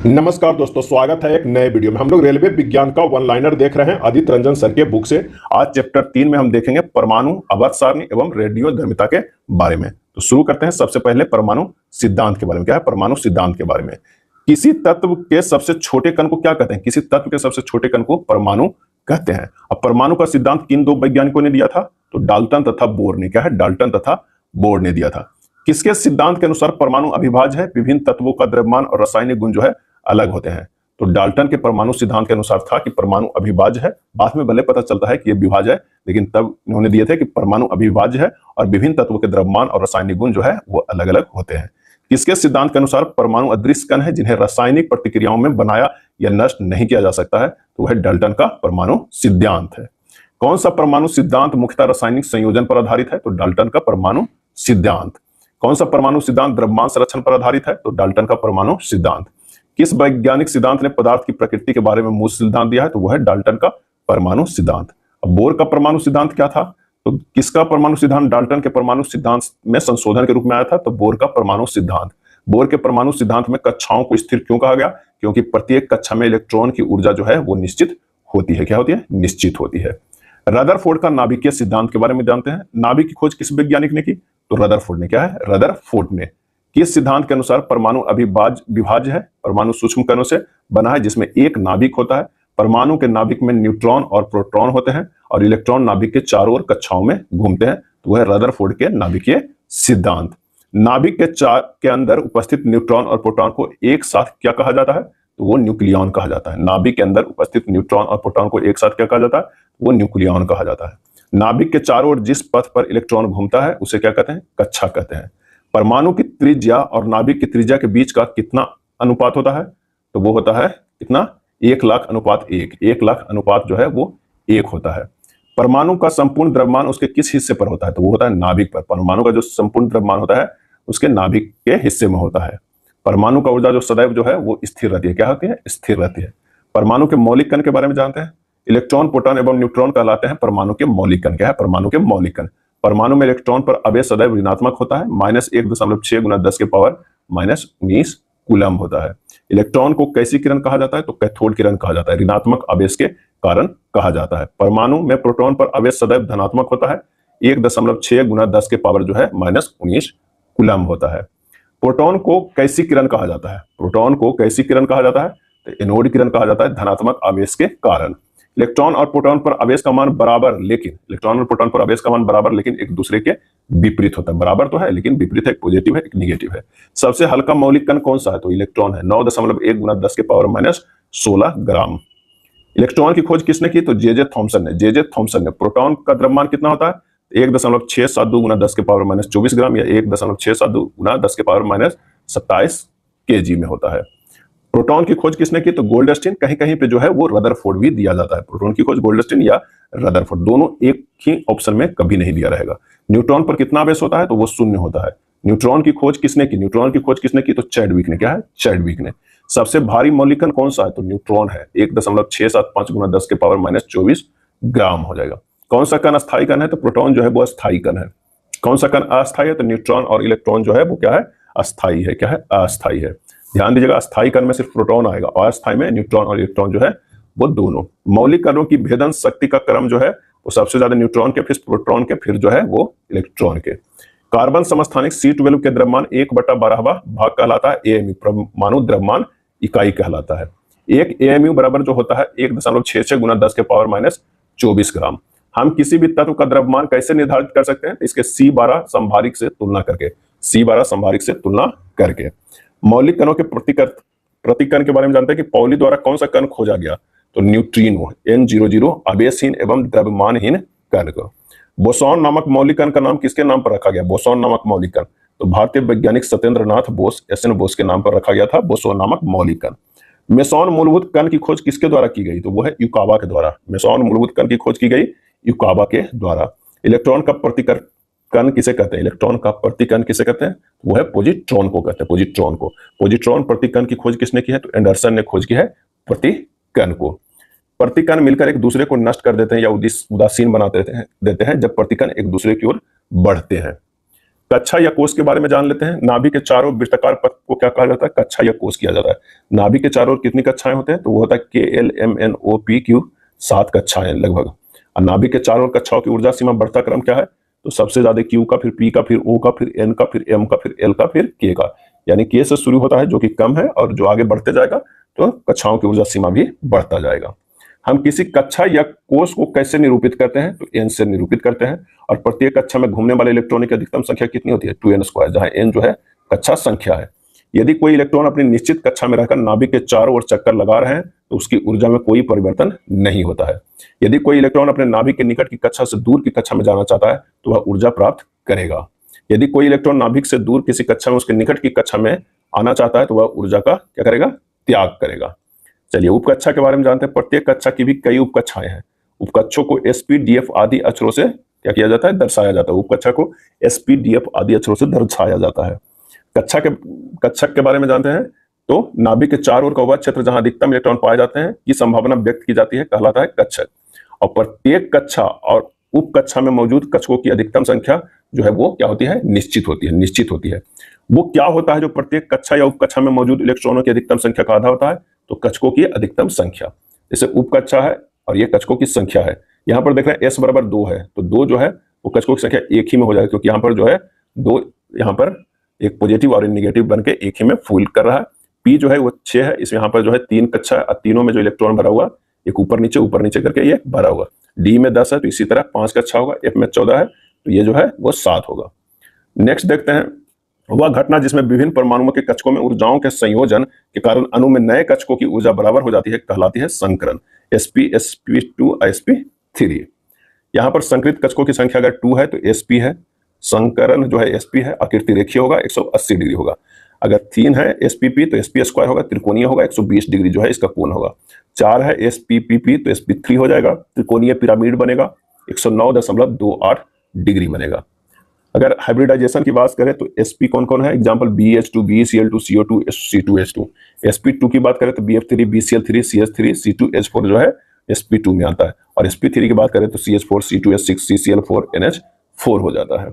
नमस्कार दोस्तों, स्वागत है एक नए वीडियो में। हम लोग रेलवे विज्ञान का वन लाइनर देख रहे हैं आदित्य रंजन सर के बुक से। आज चैप्टर 3 में हम देखेंगे परमाणु आवर्त सारणी एवं रेडियोधर्मिता के बारे में। तो शुरू करते हैं सबसे पहले परमाणु सिद्धांत के बारे में। क्या है परमाणु सिद्धांत के बारे में? किसी तत्व के सबसे छोटे कण को क्या कहते हैं? किसी तत्व के सबसे छोटे कण को परमाणु कहते हैं। अब परमाणु का सिद्धांत किन दो वैज्ञानिकों ने दिया था? तो डाल्टन तथा बोर ने। क्या है? डाल्टन तथा बोर ने दिया था। किसके सिद्धांत के अनुसार परमाणु अविभाज्य है? विभिन्न तत्वों का द्रव्यमान और रासायनिक गुण जो है अलग होते हैं। तो डाल्टन के परमाणु सिद्धांत के अनुसार था कि परमाणु अविभाज्य है। बाद में भले पता चलता है कि यह विभाज्य है, लेकिन तब इन्होंने दिए थे कि परमाणु अविभाज्य है और विभिन्न तत्वों के द्रव्यमान और रासायनिक गुण जो है वो अलग अलग होते हैं। किसके सिद्धांत के अनुसार परमाणु अदृश्य कण है जिन्हें रासायनिक प्रतिक्रियाओं में बनाया या नष्ट नहीं किया जा सकता है? तो वह डाल्टन का परमाणु सिद्धांत है। कौन सा परमाणु सिद्धांत मुख्यतः रासायनिक संयोजन पर आधारित है? तो डाल्टन का परमाणु सिद्धांत। कौन सा परमाणु सिद्धांत द्रव्यमान संरक्षण पर आधारित है? तो डाल्टन का परमाणु सिद्धांत। किस वैज्ञानिक सिद्धांत ने पदार्थ की प्रकृति के बारे में मूल सिद्धांत दिया है? तो वह है डाल्टन का परमाणु सिद्धांत। अब बोर का परमाणु सिद्धांत क्या था? तो किसका परमाणु सिद्धांत डाल्टन के परमाणु सिद्धांत में संशोधन के रूप में आया था? तो बोर का परमाणु सिद्धांत। बोर के परमाणु सिद्धांत में कक्षाओं को स्थिर क्यों कहा गया? क्योंकि प्रत्येक कक्षा में इलेक्ट्रॉन की ऊर्जा जो है वो निश्चित होती है। क्या होती है? निश्चित होती है। रदरफोर्ड का नाभिकीय सिद्धांत के बारे में जानते हैं। नाभिक की खोज किस वैज्ञानिक ने की? तो रदरफोर्ड ने। क्या है? रदरफोर्ड ने। किस सिद्धांत के अनुसार परमाणु विभाज्य है? परमाणु सूक्ष्म कणों से बना है जिसमें एक नाभिक होता है। परमाणु के नाभिक में न्यूट्रॉन और प्रोटॉन होते हैं और इलेक्ट्रॉन नाभिक के चारों ओर कक्षाओं में घूमते हैं। तो वह रदरफोर्ड के नाभिकीय सिद्धांत। नाभिक के अंदर उपस्थित न्यूट्रॉन और प्रोटॉन को एक साथ क्या कहा जाता है? तो वो न्यूक्लियॉन कहा जाता है। नाभिक के अंदर उपस्थित न्यूट्रॉन और प्रोटॉन को एक साथ क्या कहा जाता है? वो न्यूक्लियॉन कहा जाता है। नाभिक के चारों ओर जिस पथ पर इलेक्ट्रॉन घूमता है उसे क्या कहते हैं? कक्षा कहते हैं। परमाणु की त्रिज्या और नाभिक की त्रिज्या के बीच का कितना अनुपात होता है? तो वो होता है कितना? 1,00,000:1। 1,00,000 जो है वो 1 होता है। परमाणु का संपूर्ण द्रव्यमान उसके किस हिस्से पर होता है? तो वो होता है नाभिक पर। परमाणु का जो संपूर्ण द्रव्यमान होता है उसके नाभिक के हिस्से में होता है। परमाणु का ऊर्जा जो सदैव जो है वो स्थिर रहती है। क्या होती है? स्थिर रहती है। परमाणु के मौलिक कण के बारे में जानते हैं। इलेक्ट्रॉन, प्रोटॉन एवं न्यूट्रॉन कहलाते हैं परमाणु के मौलिक कण। क्या है? परमाणु के मौलिक कण। परमाणु में इलेक्ट्रॉन पर आवेश सदैव ऋणात्मक होता है। -1.6 × 10⁻⁻⁻19 कूलम होता है। इलेक्ट्रॉन को कैसी किरण कहा जाता है? तो कैथोड किरण कहा जाता है। ऋणात्मक आवेश के कारण कहा जाता है। परमाणु में प्रोटॉन पर आवेश सदैव धनात्मक होता है। 1.6 × 10⁻⁻19 कूलम होता है। प्रोटॉन को कैसी किरण कहा जाता है? प्रोटॉन को कैसी किरण कहा जाता है? तो एनोड किरण कहा जाता है धनात्मक आवेश के कारण। इलेक्ट्रॉन और प्रोटॉन पर आवेश का मान बराबर, लेकिन इलेक्ट्रॉन और प्रोटॉन पर आवेश का मान बराबर लेकिन एक दूसरे के विपरीत होता है। बराबर तो है लेकिन विपरीत है। एक पॉजिटिव है, एक निगेटिव है। सबसे हल्का मौलिक कण कौन सा है? तो इलेक्ट्रॉन है। 9.1 × 10⁻16 ग्राम। इलेक्ट्रॉन की खोज किसने की? तो जे थॉमसन ने। जे थॉमसन ने। प्रोटॉन का द्रव्यमान कितना होता है? 1.672 × 10⁻24 ग्राम या 1.672 × 10⁻27 kg में होता है। प्रोटॉन की खोज किसने की? तो गोल्डस्टीन। कहीं कहीं पे जो है वो रदरफोर्ड भी दिया जाता है। प्रोटॉन की खोज गोल्डस्टीन या रदरफोर्ड, दोनों एक ही ऑप्शन में कभी नहीं दिया रहेगा। न्यूट्रॉन पर कितना आवेश होता है? तो वो 0 होता है। न्यूट्रॉन की खोज किसने की? न्यूट्रॉन की खोज किसने की? तो चैडविक ने। क्या है? चैडविक ने। सबसे भारी मौलिक कण कौन सा है? तो न्यूट्रॉन है। 1.675 × 10⁻24 ग्राम हो जाएगा। कौन सा कण अस्थायी कण है? तो प्रोटॉन जो है वो अस्थायी कण है। कौन सा कण अस्थायी है? तो न्यूट्रॉन और इलेक्ट्रॉन जो है वो क्या है? अस्थायी है। क्या है? अस्थायी है। ध्यान दीजिएगा, अस्थायी कण में सिर्फ प्रोटॉन आएगा और अस्थायी में न्यूट्रॉन और इलेक्ट्रॉन जो है वो दोनों। मौलिक कणों की भेदन शक्ति का क्रम जो है वो सबसे ज्यादा न्यूट्रॉन के, फिर प्रोटॉन के, फिर जो है वो इलेक्ट्रॉन के। कार्बन समस्थानिक C12 के द्रव्यमान 1/12वां भाग कहलाता है AMU। परमाणु द्रव्यमान इकाई कहलाता है। एक AMU बराबर जो होता है 1.66 × 10⁻24 ग्राम। हम किसी भी तत्व का द्रव्यमान कैसे निर्धारित कर सकते हैं? इसके C12 संभारिक से तुलना करके। C12 संभारिक से तुलना करके। मौलिक कणों के प्रतिकण के बारे में जानते हैं कि पॉली द्वारा कौन सा कण खोजा गया? तो न्यूट्रिनो। N00 आवेशहीन एवं द्रव्यमानहीन कण को। बोसॉन नामक मौलिक कण का नाम किसके नाम पर रखा गया? बोसॉन नामक मौलिक कण तो भारतीय वैज्ञानिक सत्येंद्रनाथ बोस, SN बोस के नाम पर रखा गया था बोसॉन नामक मौलिक कण। मेसॉन मूलभूत कण की खोज किसके द्वारा की गई? तो वो है युकावा के द्वारा। मेसॉन मूलभूत कण की खोज की गई युकावा के द्वारा। इलेक्ट्रॉन का प्रतिकण कण किसे कहते हैं? इलेक्ट्रॉन का प्रतिकण किसे कहते हैं? वो है पोजिट्रॉन को कहते हैं। पोजिट्रॉन को। पोजिट्रॉन प्रतिकण की खोज किसने की है? तो एंडरसन ने खोज की है प्रतिकण को। प्रतिकण मिलकर एक दूसरे को नष्ट कर देते हैं या उदासीन बना देते हैं जब प्रतिकण एक दूसरे की ओर बढ़ते हैं। कक्षा या कोष के बारे में जान लेते हैं। नाभि के चारों वृत्ताकार पथ को क्या कहा जाता है? कक्षा या कोष किया जाता है। नाभि के चारों ओर कितनी कक्षाएं होते हैं? तो वो होता है KLMNOPQ, 7 कक्षाएं लगभग। और नाभि के चारों ओर कक्षाओं की ऊर्जा सीमा बढ़ता क्रम क्या है? तो सबसे ज्यादा Q का, फिर P का, फिर O का, फिर N का, फिर M का, फिर L का, फिर K का। यानी K से शुरू होता है जो कि कम है, और जो आगे बढ़ते जाएगा तो कक्षाओं की ऊर्जा सीमा भी बढ़ता जाएगा। हम किसी कक्षा या कोष को कैसे निरूपित करते हैं? तो N से निरूपित करते हैं। और प्रत्येक कक्षा में घूमने वाले इलेक्ट्रॉनों की अधिकतम संख्या कितनी होती है? 2n², जहां n जो है कक्षा संख्या है। यदि कोई इलेक्ट्रॉन अपनी निश्चित कक्षा में रहकर नाभिक के चारों ओर चक्कर लगा रहे हैं तो उसकी ऊर्जा में कोई परिवर्तन नहीं होता है। यदि कोई इलेक्ट्रॉन अपने नाभिक के निकट की कक्षा से दूर की कक्षा में जाना चाहता है तो वह ऊर्जा प्राप्त करेगा। यदि कोई इलेक्ट्रॉन नाभिक से दूर किसी कक्षा में उसके निकट की कक्षा में आना चाहता है तो वह ऊर्जा का क्या करेगा? त्याग करेगा। चलिए उपकक्षा के बारे में जानते हैं। प्रत्येक कक्षा की भी कई उपकक्षाएं हैं। उपकक्षों को SP, DF आदि अक्षरों से क्या किया जाता है? दर्शाया जाता है। उपकक्षा को SP, DF आदि अक्षरों से दर्शाया जाता है। कक्षक के बारे में जानते हैं। तो नाभिक के चारों ओर का वह क्षेत्र जहां अधिकतम इलेक्ट्रॉन पाए जाते हैं की संभावना व्यक्त की जाती है, कहलाता है कक्षक। और प्रत्येक कक्षा और उपकक्षा में मौजूद कक्षकों की अधिकतम संख्या जो है वो क्या होती है? निश्चित होती है। वो क्या होता है जो प्रत्येक कक्षा या उपकक्षा में मौजूद इलेक्ट्रॉनों की अधिकतम संख्या का आधा होता है? तो कक्षकों की अधिकतम संख्या। जैसे उपकक्षा है और ये कक्षकों की संख्या है। यहाँ पर देख रहे हैं S बराबर 2 है, तो 2 जो है वो कक्षकों की संख्या एक ही में हो जाएगा, क्योंकि यहाँ पर जो है 2, यहाँ पर एक पॉजिटिव और नेगेटिव बन के एक ही में फुल कर रहा है। P जो है वो 6 है, इसमें यहाँ पर जो है 3 कक्षा है और तीनों में जो इलेक्ट्रॉन भरा हुआ एक ऊपर नीचे करके ये भरा हुआ। D में 10 है तो इसी तरह 5 कक्षा होगा। F में 14 है तो ये जो है वो 7 होगा। नेक्स्ट देखते हैं, वह घटना जिसमें विभिन्न परमाणुओं के कक्षकों में ऊर्जाओं के संयोजन के कारण अणु में नए कक्षकों की ऊर्जा बराबर हो जाती है, कहलाती है संकरण। sp, sp2, sp3। यहाँ पर संकरित कक्षकों की संख्या अगर 2 है तो sp है, संकरण जो है sp है, आकृति रेखीय होगा, 180 डिग्री होगा। अगर 3 है spp तो sp² होगा, त्रिकोणीय होगा, 120 डिग्री जो है इसका कोण होगा। 4 है spp तो sp3 हो जाएगा, त्रिकोणीय पिरामिड बनेगा, 109.28 डिग्री बनेगा। अगर हाइब्रिडाइजेशन की बात करें तो sp कौन कौन है? Example BH2, BeCl2, CO2, C2H2। sp2 की बात करें तो BF3, BCl3, CH3, C2H4 जो है sp2 में आता है। और sp3 की बात करें तो CH4, C2H6, CCl4, NH4 हो जाता है।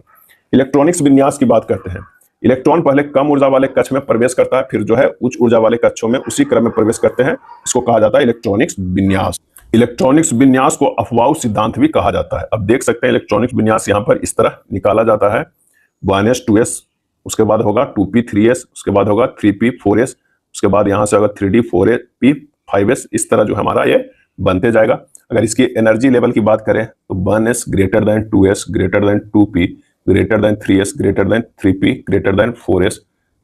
इलेक्ट्रॉनिक्स विन्यास की बात करते हैं। इलेक्ट्रॉन पहले कम ऊर्जा वाले कक्ष में प्रवेश करता है, फिर जो है उच्च ऊर्जा वाले कक्षों में उसी क्रम में प्रवेश करते हैं। इसको कहा जाता है इलेक्ट्रॉनिक्स विन्यास। इलेक्ट्रॉनिक्स विन्यास को अफबाउ सिद्धांत भी कहा जाता है। अब देख सकते हैं इलेक्ट्रॉनिक्स विन्यास यहाँ पर इस तरह निकाला जाता है। 1s 2s, उसके बाद होगा 2p 3s, उसके बाद होगा 3p 4s, उसके बाद यहाँ से होगा 3d 4p 5s। इस तरह जो हमारा ये बनते जाएगा। अगर इसकी एनर्जी लेवल की बात करें तो 1s greater than 2s greater than 2p greater than 3s greater than 3p greater than 4s।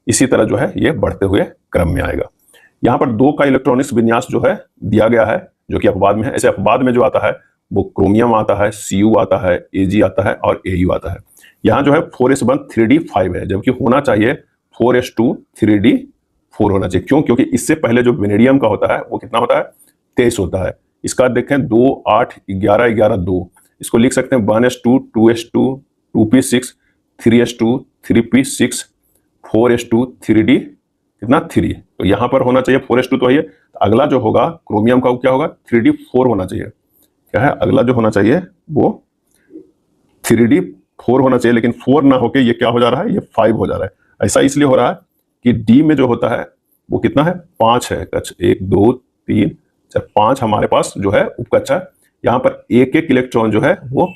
इसी तरह जो है ये बढ़ते हुए क्रम में आएगा। यहाँ पर 2 का इलेक्ट्रॉनिक्स विन्यास जो है दिया गया है, जो कि अपवाद में है। ऐसे अपवाद में जो आता है वो क्रोमियम आता है, Cu आता है, Ag आता है और Au आता है। यहाँ जो है 4s1 3d5 है, जबकि होना चाहिए 4s2 3d4 होना चाहिए। क्यों? क्योंकि इससे पहले जो वेनेडियम का होता है वो कितना होता है? 23 होता है। इसका देखें 2 8 11 11 2, इसको लिख सकते हैं 1s2 2s2 2p6 3s2 3p6 4s2 3d कितना 3। तो यहाँ पर होना चाहिए 4s2 तो है। अगला जो होगा क्रोमियम का वो क्या होगा? 3d4 होना चाहिए। क्या है अगला जो होना चाहिए? वो 3d4 होना चाहिए, लेकिन 4 ना होके ये क्या हो जा रहा है? ये 5 हो जा रहा है। ऐसा इसलिए हो रहा है कि डी में जो होता है वो कितना है? 5 है कक्ष, 1 2 3 4 5 हमारे पास जो है उपकक्षा। यहाँ पर एक एक इलेक्ट्रॉन जो है वो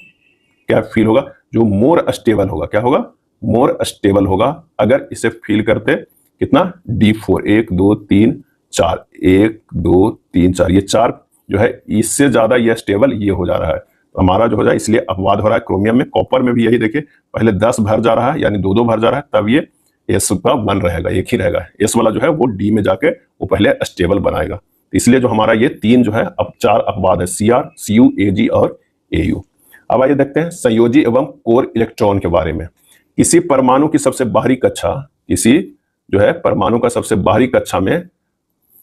क्या फील होगा? जो मोर स्टेबल होगा। क्या होगा? मोर स्टेबल होगा। अगर इसे फील करते कितना? D4 1 2 3 4 1 2 3 4, ये 4 जो है इससे ज्यादा ये स्टेबल ये हो जा रहा है। तो हमारा जो हो जाए इसलिए अपवाद हो रहा है। क्रोमियम में, कॉपर में भी यही देखिए, पहले 10 भर जा रहा है यानी 2 2 भर जा रहा है, तब ये S का 1 रहेगा, एक ही रहेगा। S वाला जो है वो D में जाके वो पहले स्टेबल बनाएगा। इसलिए जो हमारा ये 3 जो है अब 4 अपवाद है, Cr, Cu, Ag और Au। अब आइए देखते हैं संयोजी एवं कोर इलेक्ट्रॉन के बारे में। किसी परमाणु की सबसे बाहरी कक्षा, किसी जो है परमाणु का सबसे बाहरी कक्षा में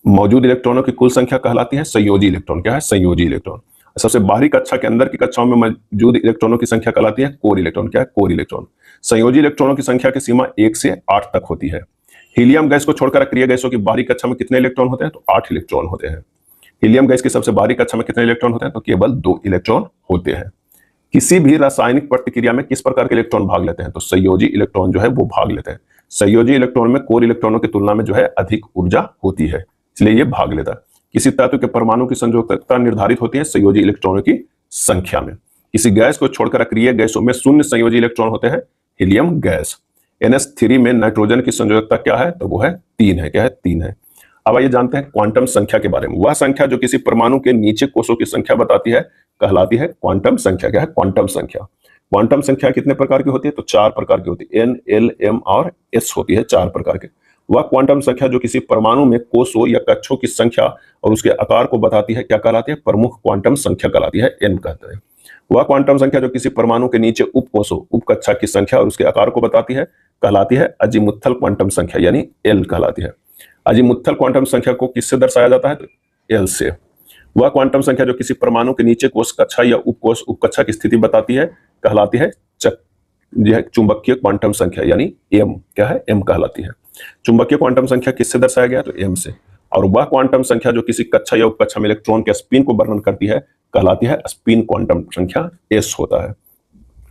मौजूद इलेक्ट्रॉनों की कुल संख्या कहलाती है संयोजी इलेक्ट्रॉन। क्या है? संयोजी इलेक्ट्रॉन। सबसे बाहरी कक्षा के अंदर की कक्षाओं में मौजूद इलेक्ट्रॉनों की संख्या कहलाती है कोर इलेक्ट्रॉन। क्या है? Core electron. संयोजी इलेक्ट्रॉनों की संख्या की सीमा 1 से 8 तक होती है। हीलियम गैस को छोड़कर अक्रिय गैसों की बाहरी कक्षा में कितने इलेक्ट्रॉन होते हैं? तो 8 इलेक्ट्रॉन होते हैं। हीलियम गैस की सबसे बाहरी कक्षा में कितने इलेक्ट्रॉन होते हैं? तो केवल 2 इलेक्ट्रॉन होते हैं। किसी भी रासायनिक प्रतिक्रिया में किस प्रकार के इलेक्ट्रॉन भाग लेते हैं? तो संयोजी इलेक्ट्रॉन जो है वो भाग लेते हैं। संयोजी इलेक्ट्रॉन में कोर इलेक्ट्रॉनों की तुलना में जो है अधिक ऊर्जा होती है, इसलिए ये भाग लेता है। किसी तत्व के परमाणु की संयोजकता निर्धारित होती है संयोजी इलेक्ट्रॉनों की संख्या में। किसी गैस को छोड़कर अक्रिय गैसों में शून्य संयोजी इलेक्ट्रॉन होते हैं, हीलियम गैस। NH3 में नाइट्रोजन की संयोजकता क्या है? तो वो है 3 है। क्या है? 3 है। अब आइए जानते हैं क्वांटम संख्या के बारे में। वह संख्या जो किसी परमाणु के नीचे कोषों की संख्या बताती है कहलाती है क्वांटम संख्या। क्या है? क्वांटम संख्या। क्वांटम संख्या कितने प्रकार की होती है? तो 4 प्रकार की होती है, N, L, M और S होती है, 4 प्रकार के। वह क्वांटम संख्या जो किसी परमाणु में कोषों या कक्षों की संख्या और उसके आकार को बताती है क्या कहलाती है? प्रमुख क्वांटम संख्या कहलाती है, N कहते हैं। वह क्वांटम संख्या जो किसी परमाणु के नीचे उपकोषों उपकक्षा की संख्या और उसके आकार को बताती है कहलाती है अजीमुथल क्वांटम संख्या, यानी L कहलाती है। अजीमुथल क्वांटम संख्या को किससे दर्शाया जाता है? तो L से। वह क्वांटम संख्या जो किसी परमाणु के नीचे कोष कक्षा या उपकोष उपकक्षा की स्थिति बताती है कहलाती है चुंबकीय क्वांटम संख्या, यानी M। क्या है? M कहलाती है। चुंबकीय क्वांटम संख्या किससे दर्शाया गया? तो M से। और वह क्वांटम संख्या जो किसी कक्षा या उपकक्षा में इलेक्ट्रॉन के स्पिन को वर्णन करती है कहलाती है स्पिन क्वांटम संख्या, S होता है।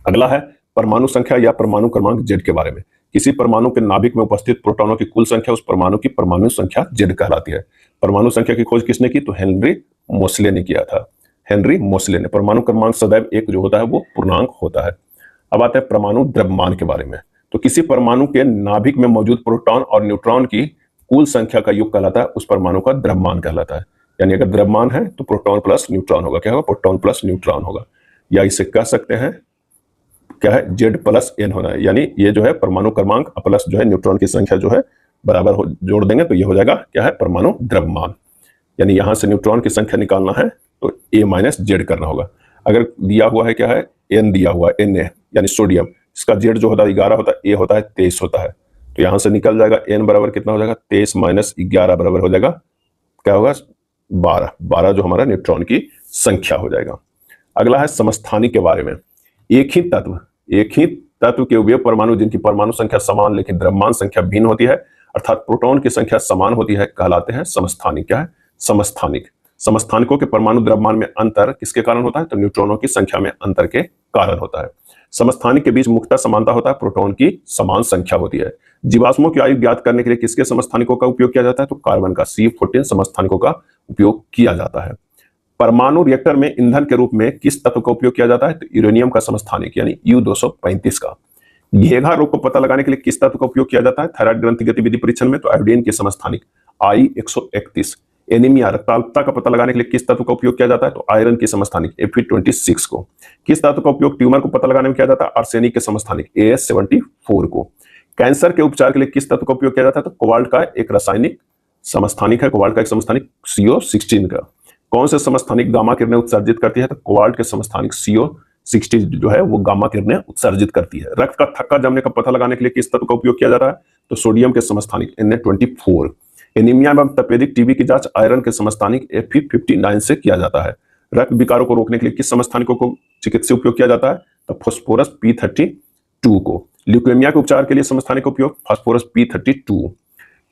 अगला है परमाणु संख्या या परमाणु क्रमांक Z के बारे में। किसी परमाणु के नाभिक में उपस्थित प्रोटॉनों की कुल संख्या उस परमाणु की परमाणु संख्या Z कहलाती है। परमाणु संख्या की खोज किसने की? तो हेनरी मोसले ने किया था। हेनरी मोसले ने। परमाणु क्रमांक सदैव 1 जो होता है वो पूर्णांक होता है। अब आते हैं परमाणु द्रव्यमान के बारे में। तो किसी परमाणु के नाभिक में मौजूद प्रोटॉन और न्यूट्रॉन की कुल संख्या का योग कहलाता है उस परमाणु का द्रव्यमान कहलाता है। यानी अगर द्रव्यमान है तो प्रोटॉन प्लस न्यूट्रॉन होगा। क्या होगा? प्रोटॉन प्लस न्यूट्रॉन होगा। या इसे कह सकते हैं क्या है? Z प्लस N होना है, यानी ये जो है परमाणु क्रमांक प्लस जो है न्यूट्रॉन की संख्या जो है बराबर हो, जोड़ देंगे तो ये हो जाएगा क्या है? परमाणु द्रव्यमान। यानी यहां से न्यूट्रॉन की संख्या निकालना है तो A माइनस Z करना होगा। अगर दिया हुआ है क्या है? N दिया हुआ है, Na यानी सोडियम, इसका Z जो होता है 11 होता है, A होता है 23 होता है, तो यहां से निकल जाएगा N बराबर कितना हो जाएगा? 23 माइनस 11 बराबर हो जाएगा क्या होगा? 12। 12 जो हमारा न्यूट्रॉन की संख्या हो जाएगा। अगला है समस्थानिक के बारे में। एक ही तत्व के उभय परमाणु जिनकी परमाणु संख्या समान लेकिन द्रव्यमान संख्या भिन्न होती है, अर्थात प्रोटॉन की संख्या समान होती है, कहलाते हैं समस्थानिक। क्या है? समस्थानिक। समस्थानिकों के परमाणु द्रव्यमान में अंतर किसके कारण होता है? तो न्यूट्रॉनों की संख्या में अंतर के कारण होता है। समस्थानिक के बीच मुख्यतः समानता होता है, प्रोटॉन की समान संख्या होती है। जीवाश्मों की आयु ज्ञात करने के लिए किसके समस्थानिकों का उपयोग किया जाता है? तो कार्बन का C14 समस्थानिकों का उपयोग किया जाता है। परमाणु रिएक्टर में ईंधन के रूप में किस तत्व का उपयोग किया जाता है? तो यूरेनियम का समस्थानिक यानी U235 का। घेघा रोग को पता लगाने के लिए किस तत्व का उपयोग किया जाता है? थायराइड ग्रंथि गतिविधि परीक्षण में तो आयोडीन के समस्थानिक I131। एनीमिया रक्ताल्पता का पता लगाने के लिए किस तत्व का उपयोग किया जाता है? तो आयरन के समस्थानिक Fe26 को। किस तत्व का उपयोग ट्यूमर को पता लगाने में किया जाता है? आर्सेनिक के समस्थानिक As74 को। कैंसर के उपचार के लिए किस तत्व का उपयोग किया जाता है? तो कोबाल्ट का एक रासायनिक समस्थानिक है, कोबाल्ट का एक समस्थानिक CO16 का। कौन से समस्थानिक गामा किरणें उत्सर्जित करती है? तो कोबाल्ट के समस्थानिक CO60 जो है वो गामा किरणें उत्सर्जित करती है। रक्त का थक्का जमने का पता लगाने के लिए किस तत्व का उपयोग किया जाता है? तो सोडियम के समस्थानिक Na24। एनीमिया एवं तपेदिक टीबी की जांच आयरन के समस्थानिक Fe59 से किया जाता है। रक्त विकारों को रोकने के लिए किस समस्थानिकों को चिकित्सीय उपयोग किया जाता है? तो फास्फोरस P32 को। ल्यूकेमिया के उपचार के लिए समस्थानिक का उपयोग फास्फोरस P32।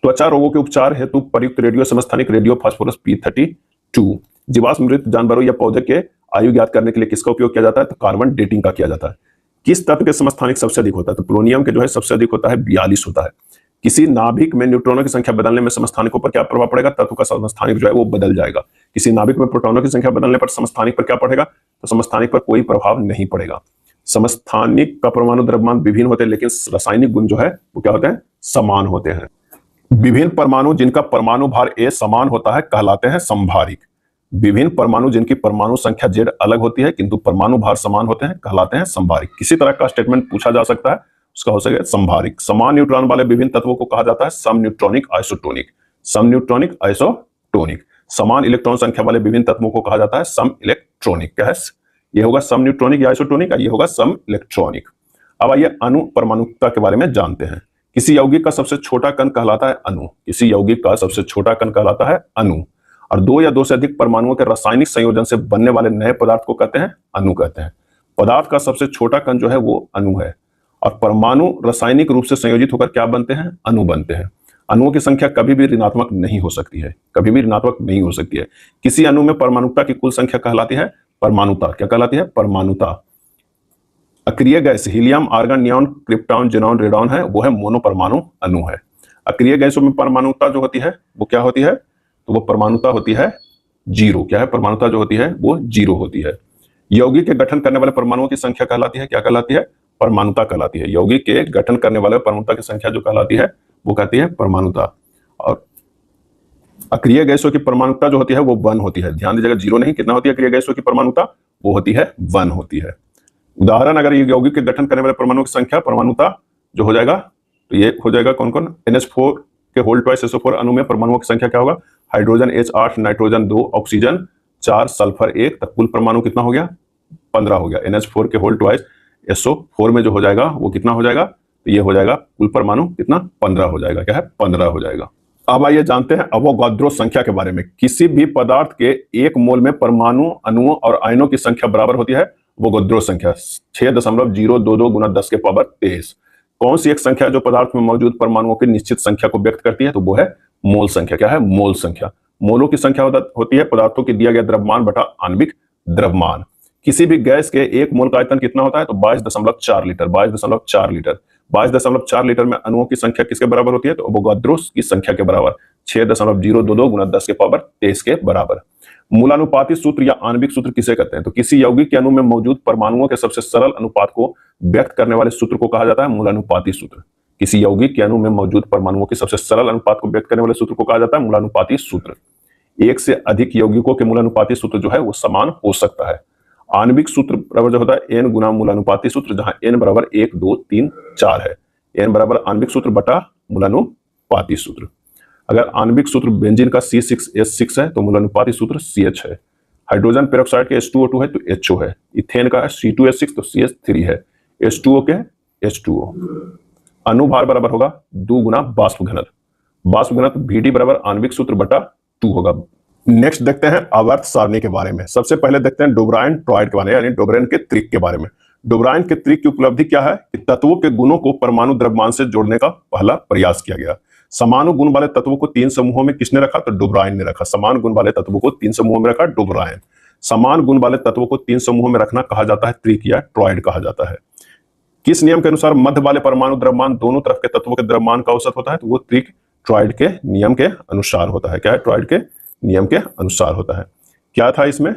त्वचा रोगों के उपचार हेतु प्रयुक्त रेडियो समस्थानिक रेडियो फास्फोरस P32। जीवाश्म मृत जानवरों या पौधे के आयु ज्ञात करने के लिए किसका उपयोग किया जाता है? तो कार्बन डेटिंग का किया जाता है। किस तत्व के समस्थानिक सबसे अधिक होता है? तो पोलोनियम के जो है सबसे अधिक होता है, 42 होता है। किसी नाभिक में न्यूट्रॉनों की संख्या बदलने में समस्थानिकों पर क्या प्रभाव पड़ेगा? तत्व का समस्थानिक जो है वो बदल जाएगा। किसी नाभिक में प्रोटॉनों की संख्या बदलने पर समस्थानिक पर क्या पड़ेगा? तो समस्थानिक पर कोई प्रभाव नहीं पड़ेगा। समस्थानिक का परमाणु द्रव्यमान विभिन्न होते हैं लेकिन रासायनिक गुण जो है वो क्या होते हैं? समान होते हैं। विभिन्न परमाणु जिनका परमाणु भार A समान होता है कहलाते हैं संभारिक। विभिन्न परमाणु जिनकी परमाणु संख्या Z अलग होती है किंतु परमाणु भार समान होते हैं कहलाते हैं संभारिक। किसी तरह का स्टेटमेंट पूछा जा सकता है, उसका हो सके संभारिक। समान न्यूट्रॉन वाले विभिन्न तत्वों को कहा जाता है समन्यूट्रॉनिक आइसोटोनिक। समन्यूट्रॉनिक आइसोटोनिक। समान इलेक्ट्रॉन संख्या वाले विभिन्न तत्वों को कहा जाता है सम इलेक्ट्रॉनिक। क्या है? ये होगा समन्यूट्रॉनिक या आइसोटोनिक, ये होगा सम इलेक्ट्रॉनिक। अब आइए अणु परमाणुकता के बारे में जानते हैं। किसी यौगिक का सबसे छोटा कण कहलाता है अणु। किसी यौगिक का सबसे छोटा कण कहलाता है अणु। और 2 या 2 से अधिक परमाणुओं के रासायनिक संयोजन से बनने वाले नए पदार्थ को कहते हैं अणु कहते हैं। पदार्थ का सबसे छोटा कण जो है वो अणु है। और परमाणु रासायनिक रूप से संयोजित होकर क्या बनते हैं? अणु बनते हैं। अणुओं की संख्या कभी भी ऋणात्मक नहीं हो सकती है, कभी भी ऋणात्मक नहीं हो सकती है। किसी अणु में परमाणुता की कुल संख्या कहलाती है परमाणुता। क्या कहलाती है? परमाणुता। अक्रिय gas helium, argon, neon, krypton, xenon, radon है, वो है मोनोपरमाणु अणु है। अक्रिय गैसों में परमाणुता जो होती है वो क्या होती है, तो वो परमाणुता होती है जीरो। क्या है, परमाणुता जो होती है वो जीरो होती है। यौगिक के गठन करने वाले परमाणुओं की संख्या कहलाती है, क्या कहलाती है, परमाणुता कहलाती है। यौगिक के गठन करने वाले परमाणुता की संख्या जो कहलाती है वो कहती है परमाणुता। और अक्रिय गैसों की परमाणुता जो होती है वो 1 होती है। ध्यान दीजिएगा, जीरो नहीं, कितना होती है अक्रिय गैसों की परमाणुता, वो होती है 1 होती है। उदाहरण, अगर ये यौगिक के गठन करने वाले परमाणुओं की संख्या परमाणुता जो हो जाएगा, तो ये हो जाएगा कौन कौन, NH4 के होल ट्वाइस SO4 अणु में परमाणुओं की संख्या क्या होगा, hydrogen H8, nitrogen 2, oxygen 4, sulphur 1, तब कुल परमाणु कितना हो गया, 15 हो गया। NH4 के होल ट्वाइस SO4 में जो हो जाएगा वो कितना हो जाएगा, तो ये हो जाएगा कुल परमाणु कितना, 15 हो जाएगा। क्या है, 15 हो जाएगा। अब आइए जानते हैं अवोगाद्रो संख्या के बारे में। किसी भी पदार्थ के एक मोल में परमाणु, अणुओं और आयनों की संख्या बराबर होती है, अवोगाद्रो संख्या 6.022 गुना 10 के पावर 23। कौन सी एक संख्या जो पदार्थ में मौजूद परमाणुओं की निश्चित संख्या को व्यक्त करती है, तो वो है मोल संख्या। क्या है, मोल संख्या। मोलों की संख्या होती है पदार्थों की दिया गया द्रव्यमान बटा आणविक द्रव्यमान। किसी भी गैस के एक मोल का आयतन कितना होता है, तो 22.4 लीटर। 22.4 लीटर। 22.4 लीटर में अणुओं की संख्या किसके बराबर होती है, तो अवोगाद्रो की संख्या के बराबर, 6.022 गुना 10 के पावर 23 के बराबर। मूलानुपाती सूत्र या आणविक सूत्र किसे कहते हैं, तो किसी यौगिक के अणु में मौजूद परमाणुओं के सबसे सरल अनुपात को व्यक्त करने वाले सूत्र को कहा जाता है मूलानुपाती सूत्र। किसी यौगिक के अणु में मौजूद परमाणुओं के सबसे सरल अनुपात को व्यक्त करने वाले सूत्र को कहा जाता है मूलानुपाती सूत्र। एक से अधिक यौगिकों के मूलानुपाती सूत्र जो है वो समान हो सकता है। आणविक सूत्र बराबर जो होता है n गुना मूलानुपाती सूत्र, जहां n बराबर 1, 2, 3, 4 है। n बराबर आणविक सूत्र बटा मूलानुपाती सूत्र। अगर आणविक सूत्र बेंजीन का C6H6 है तो मूलानुपाती सूत्र CH है। हाइड्रोजन पेरोक्साइड के H2O2 है तो HO है। इथेन का C2H6 तो CH3 है। H2O के H2O। अनुभार बराबर होगा 2 गुना वाष्प घनत्व। वाष्प घनत्व VD बराबर आणविक सूत्र बटा 2 होगा। नेक्स्ट देखते हैं आवर्त सारणी के बारे में। सबसे पहले देखते हैं डोबराइन टॉयड के बारे में, यानी डोबरेन के त्रिक के बारे में। डोबराइन के त्रिक की उपलब्धि क्या है, कि तत्वों के गुणों को परमाणु द्रव्यमान से जोड़ने का पहला प्रयास किया गया। समान गुण वाले तत्वों को 3 समूहों में किसने रखा, तो डोबराइन ने रखा। समान गुण वाले तत्वों को 3 समूहों में रखा डोबराइन। समान गुण वाले तत्वों को 3 समूहों में रखना कहा जाता है त्रिक या टॉयड कहा जाता है। किस नियम के अनुसार मध्य वाले परमाणु द्रव्यमान दोनों तरफ के तत्वों के द्रव्यमान का औसत होता है, तो वो त्रिक टॉयड के नियम के अनुसार होता है। क्या है, टॉयड के नियम के अनुसार होता है। क्या था इसमें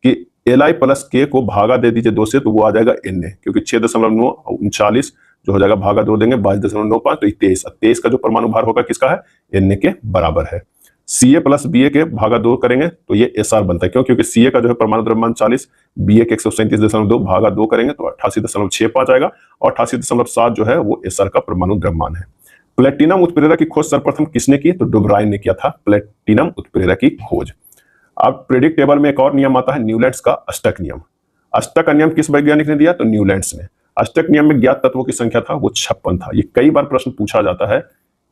कि Li प्लस K को भागा दे दीजिए 2 से, तो वो आ जाएगा Na, क्योंकि 6.39 जो हो जाएगा भागा 2 देंगे 22.95, तो 23 का जो परमाणु भार होगा किसका है, Na के बराबर है। Ca प्लस Ba के भागा 2 करेंगे तो ये Sr बनता है। क्यों, क्योंकि Ca का जो है परमाणु द्रव्यमान 40, Ba के 137.2 भागा 2 करेंगे तो 88.65 आएगा, और 88.7 जो है वो Sr का परमाणु द्रव्यमान है। प्लेटिनम उत्प्रेरक की खोज सर्वप्रथम किसने की, तो डोबराइन ने किया था प्लेटिनम उत्प्रेरक की खोज। अब प्रेडिक्ट टेबल में एक और नियम आता है न्यूलैंड्स का अष्टक नियम। अष्टक का नियम किस वैज्ञानिक ने दिया, तो न्यूलैंड्स ने। अष्टक नियम में ज्ञात तत्वों की संख्या था वो 56 था। ये कई बार प्रश्न पूछा जाता है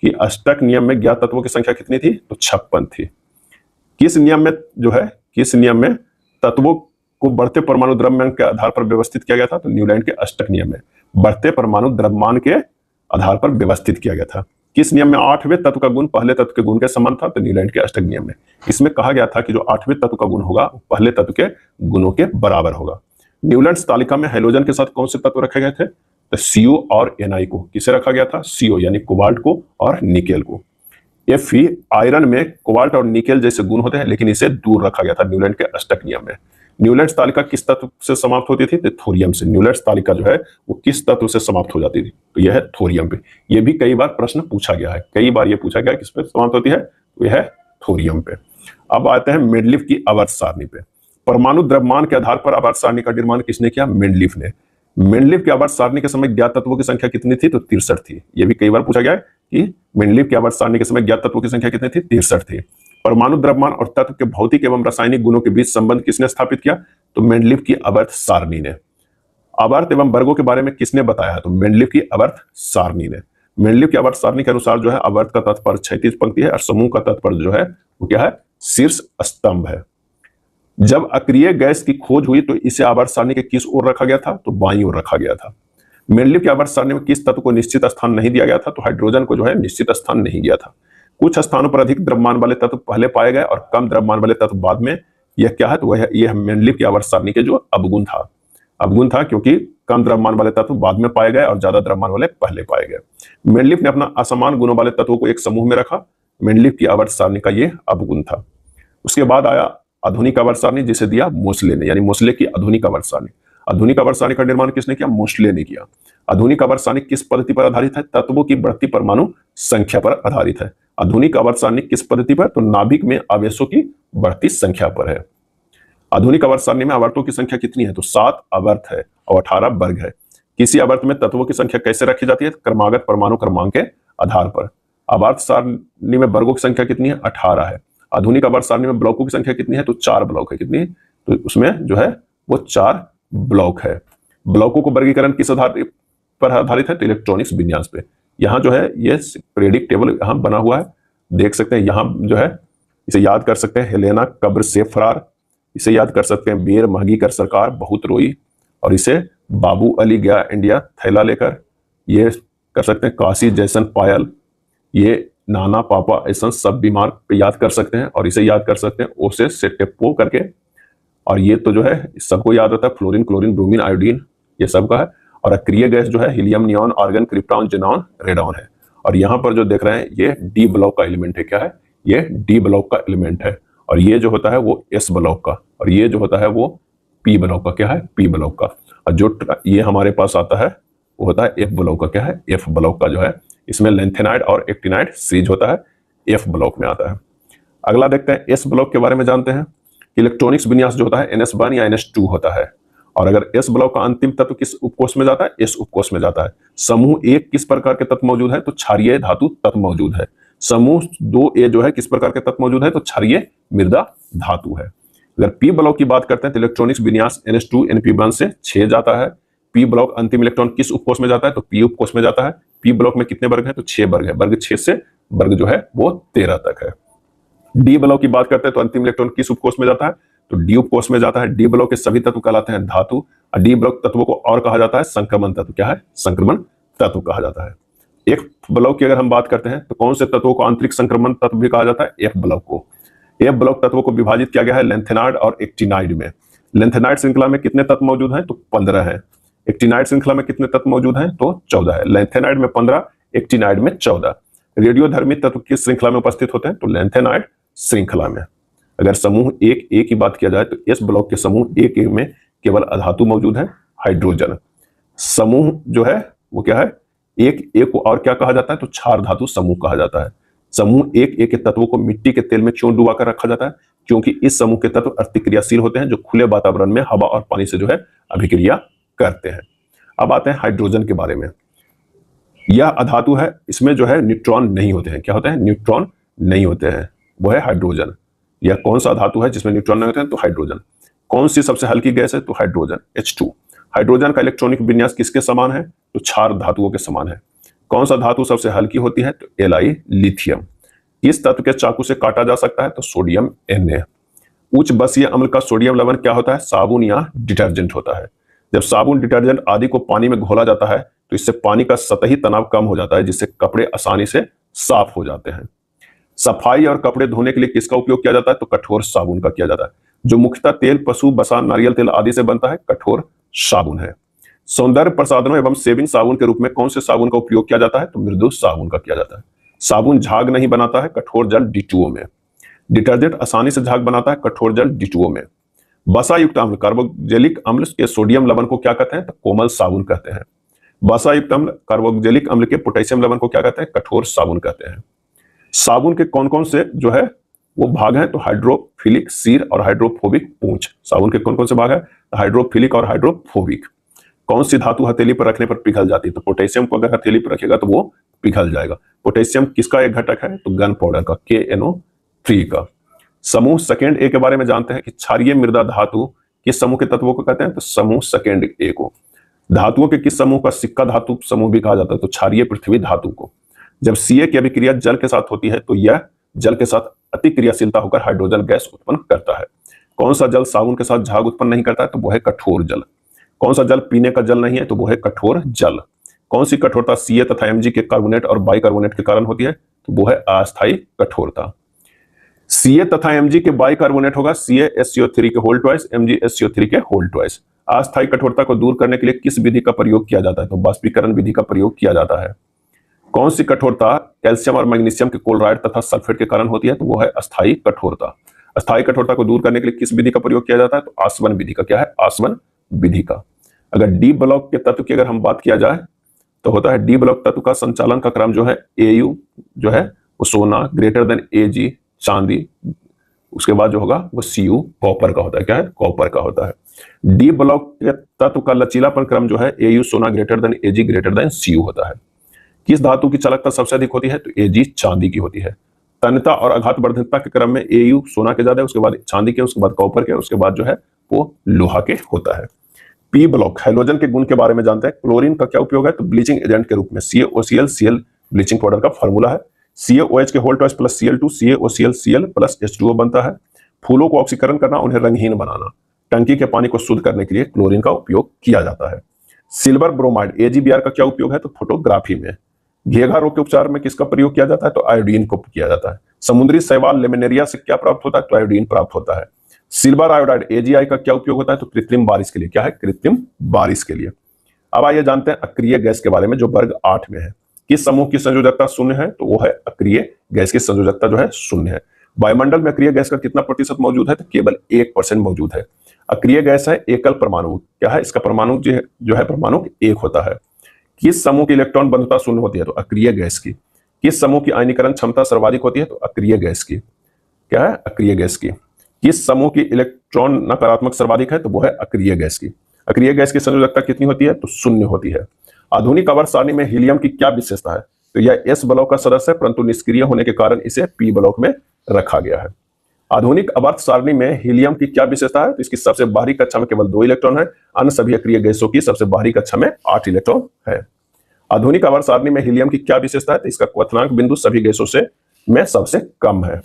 कि अष्टक नियम में ज्ञात तत्वों की संख्या कितनी थी, तो 56 थी। किस नियम में जो है, किस नियम में तत्वों को बढ़ते परमाणु द्रव्यमान के आधार पर व्यवस्थित किया गया था, तो न्यूलैंड के अष्टक नियम में बढ़ते परमाणु द्रव्यमान के आधार पर व्यवस्थित किया गया था। किस नियम में 8वें तत्व का गुण पहले तत्व के गुण के समान था, तो न्यूलैंड के अष्टक नियम में। इसमें कहा गया था कि जो 8वें तत्व का गुण होगा पहले तत्व के गुणों के बराबर होगा। न्यूलैंड्स तालिका में हैलोजन के साथ कौन से तत्व रखे गए थे, तो CO और Na को। किसे रखा गया था, CO यानी कोबाल्ट को और निकेल को। Fe आयरन में कोबाल्ट और निकेल जैसे गुण होते हैं, लेकिन इसे दूर रखा गया था न्यूलैंड के अष्टक नियम में। न्यूलैंड्स तालिका किस तत्व से समाप्त होती थी, तो थोरियम से। न्यूलैंड्स तालिका जो है वो किस तत्व से समाप्त हो जाती थी, तो यह है थोरियम पे। यह भी कई बार प्रश्न पूछा गया है, कई बार यह पूछा गया किस पे समाप्त होती है, तो यह है थोरियम पे। अब आते हैं मेंडलीफ की आवर्त सारणी पे। परमाणु द्रव्यमान के आधार पर आवर्त सारणी का निर्माण किसने किया, मेंडलीफ ने। मेंडलीफ की आवर्त सारणी के समय ज्ञात तत्वों की संख्या कितनी थी, तो 63 थी। यह भी कई बार पूछा गया है कि मेंडलीफ की आवर्त सारणी के समय ज्ञात तत्वों की संख्या कितनी थी, 63 थी। परमाणु द्रव्यमान और तत्व के भौतिक एवं रासायनिक गुणों के बीच संबंध किसने स्थापित किया, तो मेंडलीफ की आवर्त सारणी ने। आवर्त एवं वर्गों के बारे में किसने बताया है, तो मेंडलीफ की आवर्त सारणी ने। मेंडलीफ की आवर्त सारणी के अनुसार जो है आवर्त का तत्पर क्षैतिज पंक्ति है और समूह का तत्पर जो है वो क्या है, शीर्ष स्तंभ है। जब अक्रिय गैस की खोज हुई तो इसे आवर्त सारणी के किस ओर रखा गया था, तो बाईं ओर रखा गया था। मेंडलीफ की आवर्त सारणी में किस तत्व को निश्चित स्थान नहीं दिया गया था, तो हाइड्रोजन को जो है निश्चित स्थान नहीं दिया था। कुछ स्थानों पर अधिक द्रव्यमान वाले तत्व पहले पाए गए और कम द्रव्यमान वाले तत्व बाद में। यह क्या है, तो वह यह मेंडलीफ की आवर्त सारणी के जो अवगुण था। अवगुण था क्योंकि कम द्रव्यमान वाले तत्व बाद में पाए गए और ज्यादा द्रव्यमान वाले पहले पाए गए। मेंडलीफ ने अपना असमान गुणों वाले तत्वों को एक समूह में रखा। मेंडलीफ की आवर्त सारणी का ये अवगुण था। उसके बाद आया आधुनिक आवर्त सारणी, जिसे दिया मोसले ने, यानी मोसले की आधुनिक आवर्त सारणी। आधुनिक आवर्त सारणी का निर्माण किसने किया? मोसले ने किया। आधुनिक आवर्त सारणी किस पद्धति पर आधारित है? तत्वों की बढ़ती परमाणु संख्या पर आधारित है। आधुनिक आवर्त सारणी किस पद्धति पर? तो नाभिक में आवेशों की बढ़ती संख्या पर है। आधुनिक आवर्त सारणी में आवर्तों की संख्या कितनी है? तो 7 आवर्त है और 18 वर्ग है। किसी आवर्त में तत्वों की संख्या कैसे रखी जाती है? क्रमागत परमाणु क्रमांक के आधार पर। आवर्त सारणी में वर्गों की संख्या कितनी है? 18 है। आधुनिक आवर्त सारणी में ब्लॉकों की संख्या कितनी है? तो 4 ब्लॉक है। कितनी? तो उसमें जो है वो 4 ब्लॉक है। ब्लॉकों को वर्गीकरण किस आधार पर आधारित है? तो इलेक्ट्रॉनिक्स विन्यास पे। यहाँ जो है ये पीरियडिक टेबल यहाँ बना हुआ है, देख सकते हैं। यहाँ जो है इसे याद कर सकते हैं, हेलेना कब्र से फरार, इसे याद कर सकते हैं, बेर महगी कर सरकार बहुत रोई, और इसे बाबू अली गया इंडिया थैला लेकर, ये कर सकते हैं काशी जैसन पायल, ये नाना पापा ऐसा सब बीमार पे याद कर सकते हैं, और इसे याद कर सकते हैं ओसे से टेप्पो करके, और ये तो जो है सबको याद होता है फ्लोरीन क्लोरीन ब्रोमीन आयोडीन, ये सब का है। और अक्रिय गैस जो है helium neon argon krypton xenon radon है। और यहाँ पर जो देख रहे हैं ये डी ब्लॉक का एलिमेंट है। क्या है? ये डी ब्लॉक का एलिमेंट है। और ये जो होता है वो एस ब्लॉक का, और ये जो होता है वो पी ब्लॉक का। क्या है? पी ब्लॉक का। और जो ये हमारे पास आता है वो होता है एफ ब्लॉक का। क्या है? एफ ब्लॉक का जो है, इसमें लेंथेनाइड और एक्टिनाइड सीरीज होता है, एफ ब्लॉक में आता है। अगला देखते हैं एस ब्लॉक के बारे में जानते हैं। इलेक्ट्रॉनिक्स विन्यास जो होता है NS1 या NS2 होता है। और अगर एस ब्लॉक का अंतिम तत्व किस उपकोष में जाता है? एस उपकोष में जाता है। समूह 1 किस प्रकार के तत्व मौजूद है? तो क्षारीय धातु तत्व मौजूद है। समूह 2A जो है किस प्रकार के तत्व मौजूद है? तो क्षारीय मृदा धातु है। अगर पी ब्लॉक की बात करते हैं तो इलेक्ट्रॉनिक्स विन्यास NS2 NP1 से 6 जाता है। पी ब्लॉक अंतिम इलेक्ट्रॉन किस उपकोष में जाता है? तो पी उपकोष में जाता है। पी ब्लॉक में कितने वर्ग हैं? तो 6 वर्ग है। वर्ग 6 से वर्ग जो है वो 13 तक है। डी ब्लॉक की बात करते हैं तो अंतिम इलेक्ट्रॉन किस उपकोष में जाता है? तो डी उपकोष में जाता है। डी ब्लॉक के सभी तत्व कहलाते हैं धातु, और डी ब्लॉक तत्वों को और कहा जाता है संक्रमण तत्व। क्या है? संक्रमण तत्व कहा जाता है। एफ ब्लॉक की अगर हम बात करते हैं तो कौन से तत्वों को आंतरिक संक्रमण तत्व भी कहा जाता है? एफ ब्लॉक को। एफ ब्लॉक तत्वों को विभाजित किया गया है लेंथेनाइड और एक्टिनाइड में। लेंथेनाइड श्रृंखला में कितने तत्व मौजूद हैं? तो 15 है। एक्टिनाइड श्रृंखला में कितने तत्व मौजूद हैं? तो 14 है। लेंथेनाइड में 15, एक्टिनाइड में 14। रेडियोधर्मी तत्व किस श्रृंखला में उपस्थित होते हैं? तो लेंथेनाइड श्रृंखला में। अगर समूह 1A की बात किया जाए तो एस ब्लॉक के समूह 1A में केवल अधातु मौजूद है, हाइड्रोजन। समूह जो है वो क्या है? 1A को और क्या कहा जाता है? तो क्षार धातु समूह कहा जाता है। समूह 1A के तत्वों को मिट्टी के तेल में क्यों डुबाकर रखा जाता है? क्योंकि इस समूह के तत्व अतिक्रियाशील होते हैं, जो खुले वातावरण में हवा और पानी से जो है अभिक्रिया करते हैं। अब आते हैं हाइड्रोजन के बारे में। यह अधातु है, इसमें जो है न्यूट्रॉन नहीं होते हैं। क्या होते हैं? न्यूट्रॉन नहीं होते हैं, वो है हाइड्रोजन। यह कौन सा धातु है जिसमें न्यूट्रॉन नहीं होते हैं? तो हाइड्रोजन। कौन सी सबसे हल्की गैस है? तो हाइड्रोजन, H2। हाइड्रोजन का इलेक्ट्रॉनिक विन्यास किसके समान है? तो क्षार धातुओं के समान है। कौन सा धातु सबसे हल्की होती है? तो Li लिथियम। किस तत्व के चाकू से काटा जा सकता है? तो सोडियम Na। उच्च बसीय अम्ल का सोडियम लवण क्या होता है? साबुन या डिटर्जेंट होता है। जब साबुन डिटर्जेंट आदि को पानी में घोला जाता है तो इससे पानी का सतही तनाव कम हो जाता है, जिससे कपड़े आसानी से साफ हो जाते हैं। सफाई और कपड़े धोने के लिए किसका उपयोग किया जाता है? तो कठोर साबुन का किया जाता है। जो मुख्यतः तेल, पशु बसा, नारियल तेल आदि से बनता है, कठोर साबुन है। सौंदर्य प्रसाधनों एवं शेविंग साबुन के रूप में कौन से साबुन का उपयोग किया जाता है? तो मृदु साबुन का किया जाता है। साबुन झाग नहीं बनाता है, कठोर जल D2O में। डिटर्जेंट आसानी से झाग बनाता है, कठोर जल D2O में। बसा युक्त अम्ल, कार्बोक्जिलिक अम्ल के सोडियम लवण को क्या कहते हैं? तो कोमल साबुन कहते हैं। बसा युक्त अम्ल, कार्बोक्जिलिक अम्ल के पोटेशियम लवण को क्या कहते हैं? कठोर साबुन कहते हैं। साबुन के कौन कौन से जो है वो भाग हैं? तो हाइड्रोफिलिक, सीर और हाइड्रोफोबिक पूंछ। साबुन के कौन कौन से भाग है? हाइड्रोफिलिक और हाइड्रोफोबिक। कौन सी धातु हथेली पर रखने पर पिघल जाती है? तो पोटेशियम को अगर हथेली पर रखेगा तो वो पिघल जाएगा। पोटेशियम किसका एक घटक है? तो गन पाउडर का, KNO3 का। समूह सेकेंड ए के बारे में जानते हैं कि क्षारीय मृदा धातु किस समूह के तत्वों को कहते हैं? तो समूह सेकेंड ए को। धातुओं के किस समूह का सिक्का धातु समूह भी कहा जाता है? तो क्षारीय पृथ्वी धातु को। जब Ca की अभिक्रिया जल के साथ होती है तो यह जल के साथ अतिक्रियाशीलता होकर हाइड्रोजन गैस उत्पन्न करता है। कौन सा जल साबुन के साथ झाग उत्पन्न नहीं करता है? तो वो है कठोर जल। कौन सा जल पीने का जल नहीं है? तो वो है कठोर जल। कौन सी कठोरता Ca तथा Mg के कार्बोनेट और बाइकार्बोनेट के कारण होती है? तो वो है अस्थायी कठोरता। Ca तथा Mg के बाइकार्बोनेट होगा CaSO3 के होल ट्वाइस, MgSO3 के होल ट्वाइस। अस्थायी कठोरता को दूर करने के लिए किस विधि का प्रयोग किया जाता है? तो बाष्पीकरण विधि का प्रयोग किया जाता है। कौन सी कठोरता कैल्शियम और मैग्नीशियम के क्लोराइड तथा सल्फेट के कारण होती है? तो वो है अस्थायी कठोरता। अस्थायी कठोरता को दूर करने के लिए किस विधि का प्रयोग किया जाता है? तो आसवन विधि का। क्या है? आसवन विधि का। अगर डी ब्लॉक के तत्व की अगर हम बात किया जाए तो होता है डी ब्लॉक तत्व का संचालन का क्रम जो है Au जो है वो सोना ग्रेटर देन Ag चांदी, उसके बाद जो होगा वो Cu कॉपर का होता है। क्या है? कॉपर का होता है। डी ब्लॉक के तत्व का लचीलापन क्रम जो है Au सोना greater than Ag greater than Cu होता है। किस धातु की चालकता सबसे अधिक होती है? तो Ag चांदी की होती है। तन्यता और आघात वर्धनता के क्रम में Au सोना के ज्यादा है, उसके बाद चांदी के, उसके बाद कॉपर के, उसके बाद जो है वो लोहा के होता है। पी ब्लॉक हैलोजन के गुण के बारे में जानते हैं। क्लोरीन का क्या उपयोग है? तो ब्लीचिंग एजेंट के रूप में। CaOCl Cl ब्लीचिंग पाउडर का फॉर्मूला है। CaOH के whole twice plus Cl2 CaOCl Cl plus H2O बनता है। फूलों को ऑक्सीकरण करना, उन्हें रंगहीन बनाना। टंकी के पानी को शुद्ध करने के लिए क्लोरीन का उपयोग किया जाता है। सिल्वर ब्रोमाइड AgBr का क्या उपयोग है? तो फोटोग्राफी में। घेघा रोग के उपचार में किसका प्रयोग किया जाता है? तो आयोडीन को किया जाता है। समुद्री शैवाल लेमिनेरिया से क्या प्राप्त होता है? तो आयोडीन प्राप्त होता है। सिल्वर आयोडाइड AgI का क्या उपयोग होता है? तो कृत्रिम बारिश के लिए। क्या है? कृत्रिम बारिश के लिए। अब आइए जानते हैं अक्रिय गैस के बारे में जो वर्ग 8 में है। किस समूह की संयोजकता शून्य है? तो वो है अक्रिय गैस की संयोजकता जो है शून्य है। वायुमंडल में अक्रिय गैस का कितना प्रतिशत मौजूद है? तो केवल 1% मौजूद है। अक्रिय गैस है एकल परमाणु। क्या है? इसका परमाणु जो है परमाणु 1 होता है। किस समूह की इलेक्ट्रॉन बंधुता शून्य होती है? तो अक्रिय गैस की। किस समूह की आयनीकरण क्षमता सर्वाधिक होती है? तो अक्रिय गैस की। क्या है? अक्रिय गैस की। किस समूह की इलेक्ट्रॉन नकारात्मक सर्वाधिक है? तो वो है अक्रिय गैस की। अक्रिय गैस की संयोजकता कितनी होती है? तो शून्य होती है। आधुनिक आवर्त सारणी में हीलियम की क्या विशेषता है? तो यह S ब्लॉक का सदस्य है, परंतु निष्क्रिय होने के कारण इसे P ब्लॉक में रखा गया है। आधुनिक आवर्त सारणी में हीलियम की क्या विशेषता है? तो इसकी सबसे बाहरी कक्षा में केवल 2 इलेक्ट्रॉन है। अन्य सभी अक्रिय गैसों की सबसे बाहरी कक्षा में 8 इलेक्ट्रॉन है। आधुनिक आवर्त सारणी में हीलियम की क्या विशेषता है? तो इसका क्वथनांक बिंदु सभी गैसों से में सबसे कम है।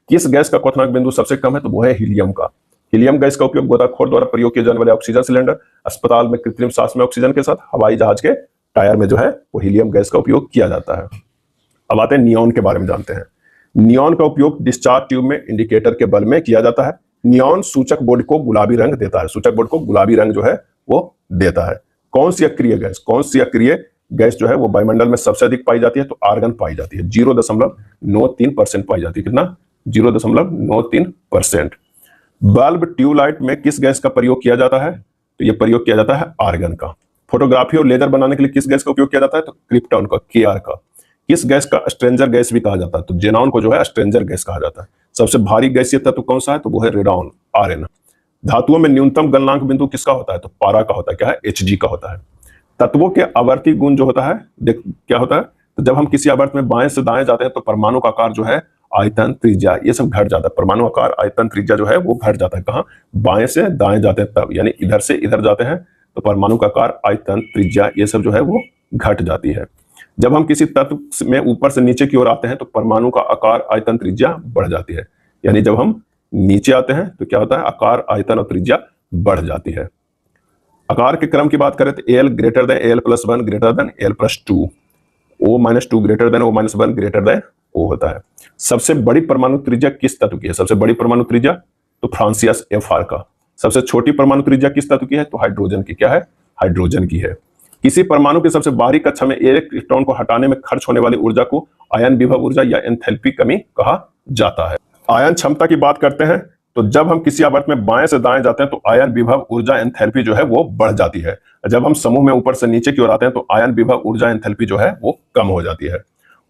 किस गैस का क्वथनांक बिंदु सबसे कम है? तो वो है हीलियम का। हीलियम गैस का उपयोग गोताखोर द्वारा प्रयोग किए जाने वाले ऑक्सीजन सिलेंडर, अस्पताल में कृत्रिम सांस में ऑक्सीजन के साथ, हवाई जहाज के टायर में जो है वो हीलियम गैस का उपयोग किया जाता है। अब आते हैं नियॉन के बारे में जानते हैं। नियॉन का उपयोग डिस्चार्ज ट्यूब में इंडिकेटर के बल में किया जाता है। नियॉन सूचक बोर्ड को गुलाबी रंग देता है। सूचक बोर्ड को गुलाबी रंग जो है वो देता है। कौन सी अक्रिय गैस जो है वो वायुमंडल में सबसे अधिक पाई जाती है? तो आर्गन पाई जाती है। 0.93% पाई जाती है। कितना? 0.93%। बल्ब ट्यूबलाइट में किस गैस का प्रयोग किया जाता है? तो यह प्रयोग किया जाता है आर्गन का। फोटोग्राफी और लेजर बनाने के लिए किस गैस का उपयोग किया जाता है? तो क्रिप्टॉन का, Kr का। किस गैस का स्ट्रेंजर गैस भी कहा जाता है? तो जेनॉन को जो है स्ट्रेंजर गैस कहा जाता है। सबसे भारी गैसीय तत्व कौन सा है? तो वो है रेडॉन, Rn। धातुओं में न्यूनतम गलनांक बिंदु किसका होता है? तो पारा का होता है। क्या है? Hg का होता है। तत्वों के आवर्ती गुण जो होता है क्या होता है? तो जब हम किसी आवर्त में बाएं से दाएं जाते हैं तो परमाणु का आकार जो है, आयतन, त्रिज्या, ये सब घट जाता है। परमाणु आकार, आयतन, त्रिज्या जो है वो घट जाता है। कहां? बाएं से दाएं जाते हैं तब, यानी इधर से इधर जाते हैं तो परमाणु का आकार, आयतन, त्रिज्या ये सब जो है वो घट जाती है। जब हम किसी तत्व में ऊपर से नीचे की ओर आते हैं तो परमाणु का आकार, आयतन, त्रिज्या बढ़ जाती है। यानी जब हम नीचे आते हैं तो क्या होता है? आकार, आयतन और त्रिज्या बढ़ जाती है। आकार के क्रम की बात करें तो Al greater than Al+1 greater than Al+2, O-2 greater than O-1 greater than O होता है। सबसे बड़ी परमाणु त्रिज्या किस तत्व की है? सबसे बड़ी परमाणु त्रिज्या तो फ्रांसियस Fr का। सबसे छोटी परमाणु त्रिज्या किस तत्व की है? तो हाइड्रोजन की। क्या है? हाइड्रोजन की है। किसी परमाणु के सबसे बाहरी कक्षा में एक इलेक्ट्रॉन को हटाने में खर्च होने वाली ऊर्जा को आयन विभव ऊर्जा या एंथैल्पी कमी कहा जाता है। आयन क्षमता की बात करते हैं तो जब हम किसी आवर्त में बाएं से दाएं जाते हैं तो आयन विभव ऊर्जा एंथैल्पी जो है वो बढ़ जाती है। जब हम समूह में ऊपर से नीचे की ओर आते हैं तो आयन विभव ऊर्जा एंथैल्पी जो है वो कम हो जाती है।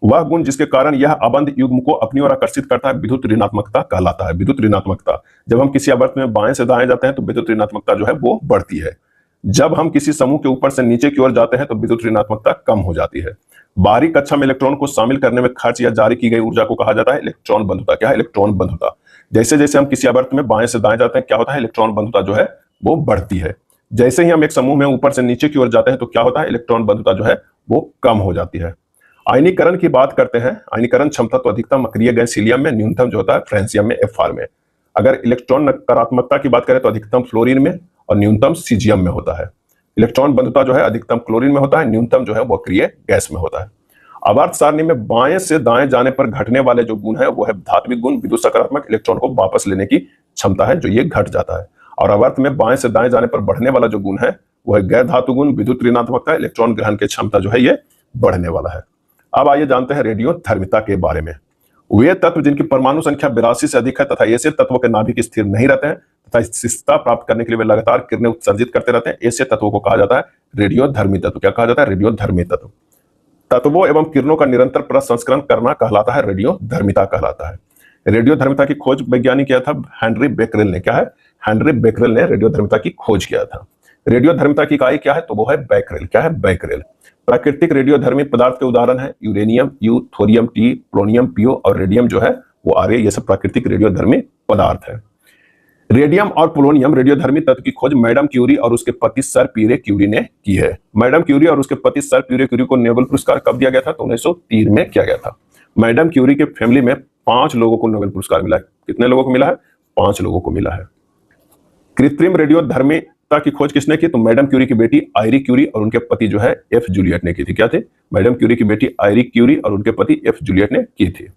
वह गुण जिसके कारण यह अबंध युग्म को अपनी ओर आकर्षित करता है विद्युत ऋणात्मकता कहलाता है। विद्युत ऋणात्मकता। जब हम किसी आवर्त में बाएं से दाएं जाते हैं तो विद्युत ऋणात्मकता जो है वो बढ़ती है। जब हम किसी समूह के ऊपर से नीचे की ओर जाते हैं तो विद्युत ऋणात्मकता कम हो जाती है। बाहरी कक्षा में इलेक्ट्रॉन को शामिल करने में खर्च या जारी की गई ऊर्जा को कहा जाता है इलेक्ट्रॉन बंधुता। क्या है? इलेक्ट्रॉन बंधुता। जैसे जैसे हम किसी आवर्त में बाएं से दाएं जाते हैं क्या होता है? इलेक्ट्रॉन बंधुता जो है वो बढ़ती है। जैसे ही हम एक समूह में ऊपर से नीचे की ओर जाते हैं तो क्या होता है? इलेक्ट्रॉन बंधुता जो है वो कम हो जाती है। आयनीकरण की बात करते हैं। आयनीकरण क्षमता तो अधिकतम अक्रिय गैस हीलियम में, न्यूनतम जो होता है फ्रांसियम में, Fr में। अगर इलेक्ट्रॉन नकारात्मकता की बात करें तो अधिकतम फ्लोरीन में और न्यूनतम सीजियम में होता है। इलेक्ट्रॉन बंधुता जो है अधिकतम क्लोरीन में होता है, न्यूनतम जो है वो अक्रिय गैस में होता है। आवर्त सारणी में बाएं से दाएं जाने पर घटने वाले जो गुण है वो है धात्विक गुण, विद्युत सकारात्मक, इलेक्ट्रॉन को वापस लेने की क्षमता है जो ये घट जाता है। और अवर्त में बाएं से दाएं जाने पर बढ़ने वाला जो गुण है वह गैर धातु गुण, विद्युत ऋणात्मकता, इलेक्ट्रॉन ग्रहण की क्षमता जो है ये बढ़ने वाला है। अब आइए जानते हैं रेडियोधर्मिता के बारे में। वे तत्व जिनकी परमाणु संख्या 82 से अधिक है तथा ऐसे तत्वों के नाभिक स्थिर नहीं रहते हैं तथा स्थिरता प्राप्त करने के लिए वे लगातार किरणें उत्सर्जित करते रहते हैं, ऐसे तत्वों को कहा जाता है रेडियोधर्मी तत्व। क्या कहा जाता है? रेडियोधर्मी तत्व। तत्वों एवं किरणों का निरंतर प्रसंस्करण करना कहलाता है रेडियोधर्मिता कहलाता है। रेडियोधर्मिता की खोज वैज्ञानिक किया था हेनरी बेकरेल ने। क्या है? हेनरी बेकरेल ने रेडियोधर्मिता की खोज किया था। रेडियोधर्मिता की इकाई क्या है? तो वो है बैकरेल। क्या है? बैकरेल। प्राकृतिक रेडियोधर्मी पदार्थ के उदाहरण है uranium, you, thorium, T, polonium, PO और रेडियम जो है वो आर्य, ये सब प्राकृतिक रेडियोधर्मी पदार्थ है। रेडियम और पोलोनियम रेडियोधर्मी तत्व की खोज मैडम क्यूरी और उसके पति सर पीरे क्यूरी ने की है। मैडम क्यूरी और उसके पति सर पीरे क्यूरी को नोबेल पुरस्कार कब दिया गया था? तो 1903 में किया गया था। मैडम क्यूरी के फैमिली में 5 लोगों को नोबेल पुरस्कार मिला है। कितने लोगों को मिला है? 5 लोगों को मिला है। कृत्रिम रेडियोधर्मिता की खोज किसने की? तो मैडम क्यूरी की बेटी आयरी क्यूरी और उनके पति जो है एफ जूलियट ने की थी। क्या थे? मैडम क्यूरी की बेटी आयरी क्यूरी और उनके पति एफ जूलियट ने की थी।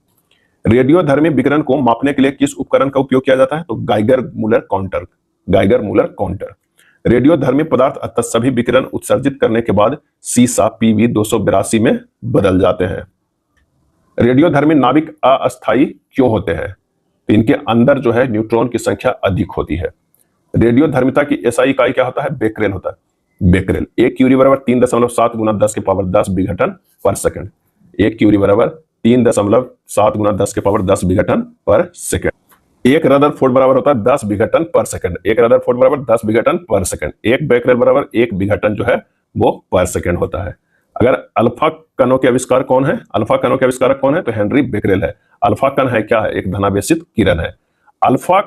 रेडियोधर्मी विकिरण को मापने के लिए किस उपकरण का उपयोग किया जाता है? तो Geiger Muller counter. Geiger Muller counter. रेडियोधर्मी पदार्थ अतः सभी विकिरण उत्सर्जित करने के बाद सीसा पीवी 282 में बदल जाते हैं। रेडियोधर्मी नाभिक अस्थायी क्यों होते हैं? तो इनके अंदर जो है न्यूट्रॉन की संख्या अधिक होती है। रेडियोधर्मिता की एसआई इकाई क्या होता है? बेकरेल होता है। बेकरेल। 1 क्यूरी बराबर 3.7 गुना 10 के पावर 10 विघटन पर सेकंड। 1 क्यूरी बराबर 3.7 गुना 10 के पावर 10 विघटन पर सेकंड। 1 रदरफोर्ड बराबर होता है 10 विघटन पर सेकंड। 1 रदरफोर्ड बराबर 10 विघटन पर सेकंड। 1 बेकरेल बराबर 1 विघटन जो है वो पर सेकंड होता है। अगर अल्फा कणों के आविष्कार कौन है? अल्फा कणों के आविष्कारक कौन है? तो हेनरी बेकरेल है। अल्फा कण है क्या है? एक धनावेशित किरण है। अल्फा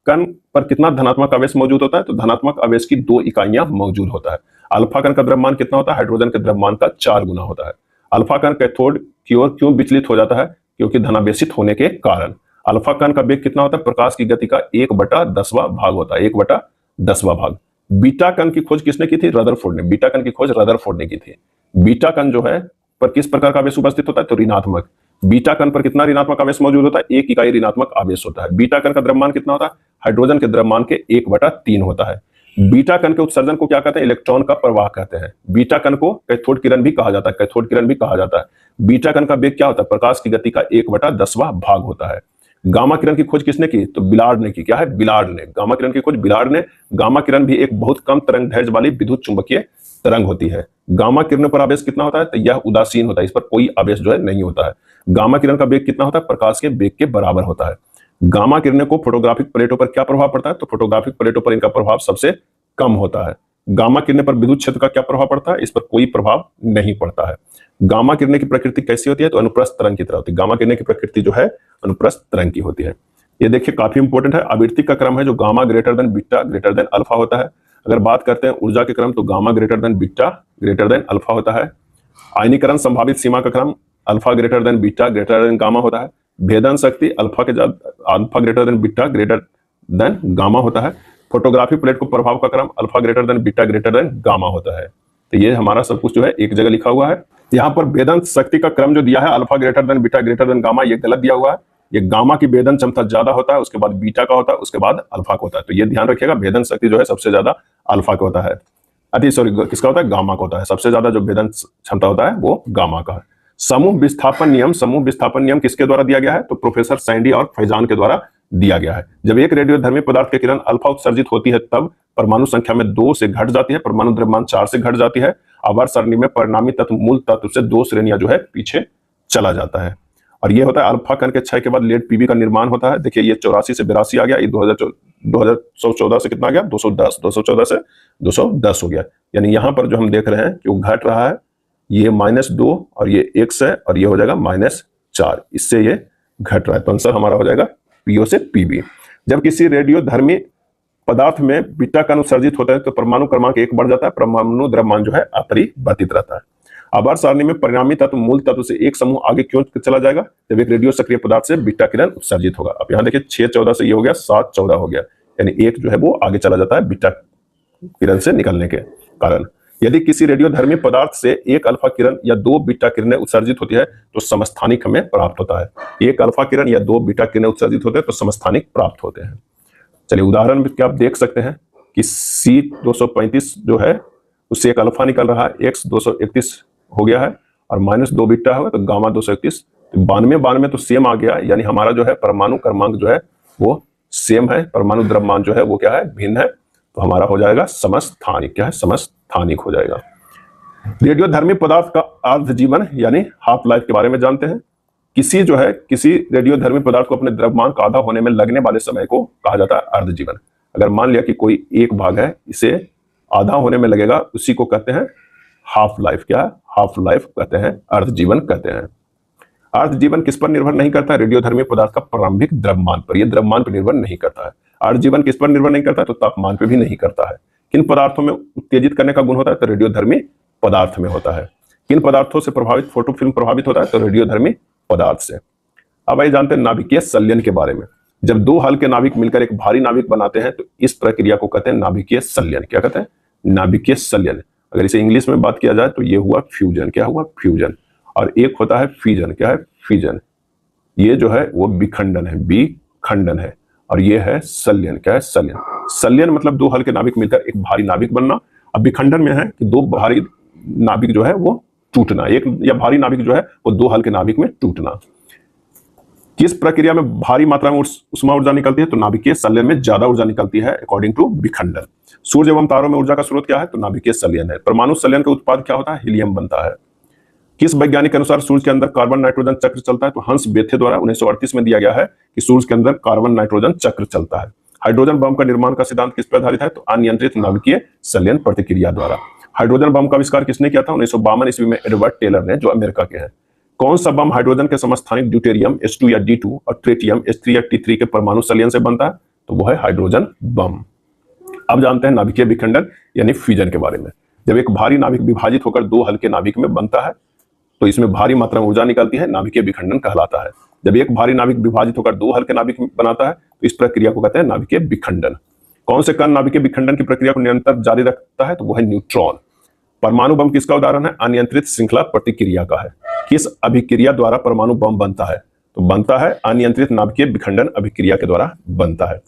कण पर कितना धनात्मक आवेश मौजूद होता है? तो धनात्मक आवेश की 2 इकाइयां मौजूद होता है। अल्फा कण का द्रव्यमान कितना होता है? हाइड्रोजन के द्रव्यमान का 4 गुना होता है। अल्फा कण कैथोड की ओर क्यों विचलित हो जाता है? क्योंकि धनावेशित होने के कारण। अल्फा कण का वेग कितना होता है? प्रकाश की गति का 1/10वां भाग होता है। 1/10वां भाग। बीटा कण की खोज किसने की थी? रदरफोर्ड ने। बीटा कण की खोज रदरफोर्ड ने की थी। बीटा कण जो है पर किस प्रकार का आवेश उपस्थित होता है? तो ऋणात्मक। बीटा कण पर कितना ऋणात्मक आवेश मौजूद होता है? 1 इकाई ऋणात्मक आवेश होता है। बीटा कण का द्रव्यमान कितना होता है? हाइड्रोजन के द्रव्यमान के 1/3 होता है। बीटा कण के उत्सर्जन को क्या कहते हैं? इलेक्ट्रॉन का प्रवाह कहते हैं। बीटा कण को कैथोड किरण भी कहा जाता है। कैथोड किरण भी कहा जाता है। बीटा कण का वेग क्या होता है? प्रकाश की गति का 1/10वां भाग होता है। गामा किरण की खोज किसने की? तो बिलार्ड ने की। क्या है? बिलार्ड ने। गामा किरण की खोज बिलार्ड ने। गामा किरण भी एक बहुत कम तरंग दैर्ध्य वाली विद्युत चुंबकीय तरंग होती है। गामा किरणों पर आवेश कितना होता है? तो यह उदासीन होता है। इस पर कोई आवेश जो है नहीं होता है। गामा किरण का वेग कितना होता है? प्रकाश के वेग के बराबर होता है। गामा किरणों को फोटोग्राफिक प्लेटों पर क्या प्रभाव पड़ता है? तो फोटोग्राफिक प्लेटों पर इनका प्रभाव सबसे कम होता है। गामा किरणें पर विद्युत क्षेत्र का क्या प्रभाव पड़ता है? इस पर कोई प्रभाव नहीं पड़ता है। गामा किरणें की प्रकृति कैसी होती है? तो अनुप्रस्थ तरंग की तरह होती है। गामा किरणें की प्रकृति जो है अनुप्रस्थ तरंग की होती है। ये देखिए काफी इंपॉर्टेंट है। आवृत्ति का क्रम है जो gamma greater than beta greater than alpha होता है। अगर बात करते हैं ऊर्जा के क्रम तो gamma greater than beta greater than alpha होता है। आयनीकरण संभावित सीमा का क्रम alpha greater than beta greater than gamma होता है। भेदन शक्ति alpha greater than beta greater than gamma होता है। फोटोग्राफी प्लेट को प्रभाव का क्रम alpha greater than beta greater than gamma होता है। तो ये हमारा सब कुछ जो है एक जगह लिखा हुआ है। यहाँ पर भेदन शक्ति का क्रम जो दिया है alpha greater than beta greater than gamma, ये गलत दिया हुआ है। ये गामा की भेदन क्षमता ज्यादा होता है, उसके बाद बीटा का होता है, उसके बाद अल्फा का होता है। तो ये ध्यान रखिएगा, भेदन शक्ति जो है सबसे ज्यादा अल्फा का होता है। किसका होता है? गामा का होता है। सबसे ज्यादा जो भेदन क्षमता होता है वो गामा का है। समूह विस्थापन नियम किसके द्वारा दिया गया है? तो प्रोफेसर सैंडी और फैजान के द्वारा दिया गया है। जब एक रेडियोधर्मी पदार्थ की किरण अल्फा उत्सर्जित होती है तब परमाणु संख्या में 2 से घट जाती है, परमाणु द्रव्यमान 4 से घट जाती है। आवर्त सारणी में परिणामी तत्व मूल तत्व से 2 श्रेणियां जो है पीछे चला जाता है। और ये होता है अल्फा कण के क्षय के बाद लेड पीबी का निर्माण होता है। देखिए ये 84 से 82 आ गया, ये 2014 से कितना आ गया? 210, 214 से 210 हो गया। यानी यहाँ पर जो हम देख रहे हैं कि वो घट रहा है, ये -2 और ये 1 है और ये हो जाएगा -4, इससे ये घट रहा है। तो आंसर हमारा हो जाएगा पीओ से पीबी। जब किसी रेडियोधर्मी पदार्थ में बीटा कण उत्सर्जित होता है तो परमाणु क्रमांक 1 बढ़ जाता है, परमाणु द्रव्यमान जो है अपरिवर्तित रहता है। आवर्त सारणी में परिणामी तत्व मूल तत्व से एक समूह आगे क्यों चला जाएगा? जब एक रेडियो सक्रिय पदार्थ से बीटा किरण उत्सर्जित होगा। अब यहाँ देखिए 6-14 से ये हो गया 7-14 हो गया, यानी एक जो है वो आगे चला जाता है बीटा किरण से निकलने के कारण। यदि किसी रेडियोधर्मी पदार्थ से एक अल्फा किरण या 2 बीटा किरणें उत्सर्जित होती है तो समस्थानिक हमें प्राप्त होता है। एक अल्फा किरण या 2 बीटा किरणें उत्सर्जित होते हैं तो समस्थानिक प्राप्त होते हैं। चलिए उदाहरण भी क्या आप देख सकते हैं। कि C235 जो है उससे एक अल्फा निकल रहा है, X 231 हो गया है और -2 बीटा होगा तो गामा 231, तो 92 तो सेम आ गया, यानी हमारा जो है परमाणु क्रमांक जो है वो सेम है, परमाणु द्रव्यमान जो है वो क्या है, भिन्न है, तो हमारा हो जाएगा समस्थानिक। क्या है, समस्थानिक हो जाएगा। रेडियोधर्मी पदार्थ का अर्ध जीवन यानी हाफ लाइफ के बारे में जानते हैं। किसी रेडियोधर्मी पदार्थ को अपने द्रव्यमान का आधा होने में लगने वाले समय को कहा जाता है अर्ध जीवन। अगर मान लिया कि कोई एक भाग है, इसे आधा होने में लगेगा, उसी को कहते हैं हाफ लाइफ। क्या है, हाफ लाइफ कहते हैं, अर्ध जीवन कहते हैं। अर्ध जीवन किस पर निर्भर नहीं करता है, रेडियोधर्मी पदार्थ का प्रारंभिक द्रव्यमान पर। यह द्रव्यमान पर निर्भर नहीं करता है। अर्ध जीवन किस पर निर्भर नहीं करता है, तो तापमान पर भी नहीं करता है। किन पदार्थों में उत्तेजित करने का गुण होता है, तो रेडियोधर्मी पदार्थ में होता है। किन पदार्थों से प्रभावित फोटोफिल्म प्रभावित होता है, तो रेडियोधर्मी पदार्थ से। अब आइए जानते हैं नाभिकीय संलयन के बारे में। जब दो हल्के नाभिक मिलकर एक भारी नाभिक बनाते हैं तो इस प्रक्रिया को कहते हैं नाभिकीय संलयन। क्या कहते हैं, नाभिकीय संलयन। अगर इसे इंग्लिश में बात किया जाए तो ये हुआ फ्यूजन। क्या हुआ, फ्यूजन। और एक होता है फिजन। क्या है, फिजन। ये जो है वो विखंडन है, विखंडन है। और ये है संलयन। क्या है, संलयन। संलयन मतलब दो हल्के नाभिक मिलकर एक भारी नाभिक बनना। अब विखंडन में है कि दो भारी नाभिक जो है वो टूटना, एक या भारी नाभिक जो है वो दो हल्के नाभिक में टूटना। किस प्रक्रिया में भारी मात्रा में उष्मा ऊर्जा निकलती है, तो नाभिकीय संलयन में ज्यादा ऊर्जा निकलती है अकॉर्डिंग टू विखंडन। सूर्य एवं तारों में ऊर्जा का स्रोत क्या है, तो नाभिकीय संलयन है। परमाणु संलयन का उत्पाद क्या होता है, हीलियम बनता है। किस वैज्ञानिक के अनुसार सूर्य के अंदर कार्बन नाइट्रोजन चक्र चलता है, तो हंस बेथे द्वारा 1938 में दिया गया है कि सूर्य के अंदर कार्बन नाइट्रोजन चक्र चलता है। हाइड्रोजन बम का निर्माण का सिद्धांत किस पर आधारित है, तो अनियंत्रित नाभिकीय संलयन प्रतिक्रिया द्वारा। हाइड्रोजन बम का आविष्कार किसने किया था, 1952 ईस्वी में एडवर्ड टेलर ने, जो अमेरिका के हैं। कौन सा बम हाइड्रोजन के समस्थानिक ड्यूटेरियम H2 या D2 और ट्रिटियम H3 या T3 के परमाणु संलयन से बनता है, तो वो है हाइड्रोजन बम। अब जानते हैं नाभिकीय विखंडन यानी फ्यूजन के बारे में। जब एक भारी नाभिक विभाजित होकर दो हल्के नाभिक में बनता है तो इसमें भारी मात्रा में ऊर्जा निकलती है, नाभिकीय विखंडन कहलाता है। जब एक भारी नाभिक विभाजित होकर दो हल्के नाभिक बनाता है तो इस प्रक्रिया को कहते हैं नाभिकीय विखंडन। कौन से कण नाभिकीय विखंडन की प्रक्रिया को निरंतर जारी रखता है, तो वो है न्यूट्रॉन। परमाणु बम किसका उदाहरण है, अनियंत्रित श्रृंखला प्रतिक्रिया का है। किस अभिक्रिया द्वारा परमाणु बम बनता है, तो बनता है अनियंत्रित नाभिकीय विखंडन अभिक्रिया के द्वारा बनता है।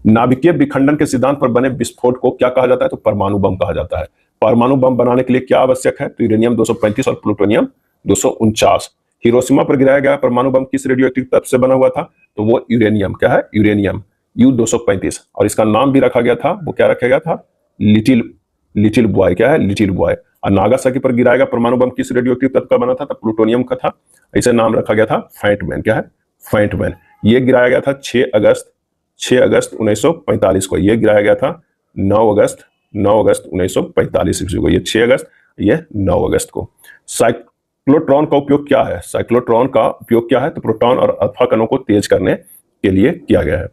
नाभिकीय विखंडन के सिद्धांत पर बने विस्फोट को क्या कहा जाता है, तो परमाणु बम कहा जाता है। परमाणु बम बनाने के लिए क्या आवश्यक है, तो यूरेनियम 235 और प्लूटोनियम 249। हिरोशिमा पर गिराया गया परमाणु बम किस रेडियोएक्टिव तत्व से बना हुआ था, तो वो यूरेनियम। क्या है, यूरेनियम U235। और इसका नाम भी रखा गया था, वो क्या रखा गया था, लिटिल बॉय। क्या है, लिटिल बॉय। और नागासाकी पर गिराया गया परमाणु बम किस रेडियोएक्टिव तत्व का बना था, तो प्लूटोनियम का था। इसे नाम रखा गया था फैंटमैन। क्या है, फैंटमैन। ये गिराया गया था 6 अगस्त 1945 को। ये गिराया गया था 9 अगस्त 1945 ईस्वी को। ये 6 अगस्त, ये 9 अगस्त को। साइक्लोट्रॉन का उपयोग क्या है, साइक्लोट्रॉन का उपयोग क्या है, तो प्रोटॉन और अल्फा कणों को तेज करने के लिए किया गया है।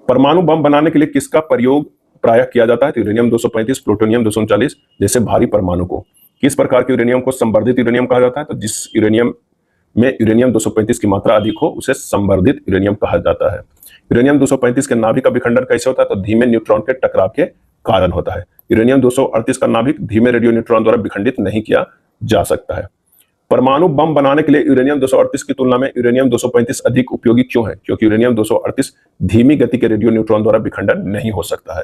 परमाणु बम बनाने के लिए किसका प्रयोग प्रायः किया जाता है, तो यूरेनियम 235, प्लूटोनियम 239 जैसे भारी परमाणु को। किस प्रकार के यूरेनियम को संवर्धित यूरेनियम कहा जाता है, तो जिस यूरेनियम में यूरेनियम 235 की मात्रा अधिक हो उसे संवर्धित यूरेनियम कहा जाता है। यूरेनियम 235 के नाभिक का विखंडन कैसे होता है, तो धीमे न्यूट्रॉन के टकराव के कारण होता है। यूरेनियम 238 का नाभिक धीमे रेडियो न्यूट्रॉन द्वारा विखंडित नहीं किया जा सकता है। परमाणु बम बनाने के लिए यूरेनियम 238 की तुलना में यूरेनियम 235 अधिक उपयोगी क्यों है, क्योंकि यूरेनियम 238 धीमी गति के रेडियो न्यूट्रॉन द्वारा विखंडन नहीं हो सकता है।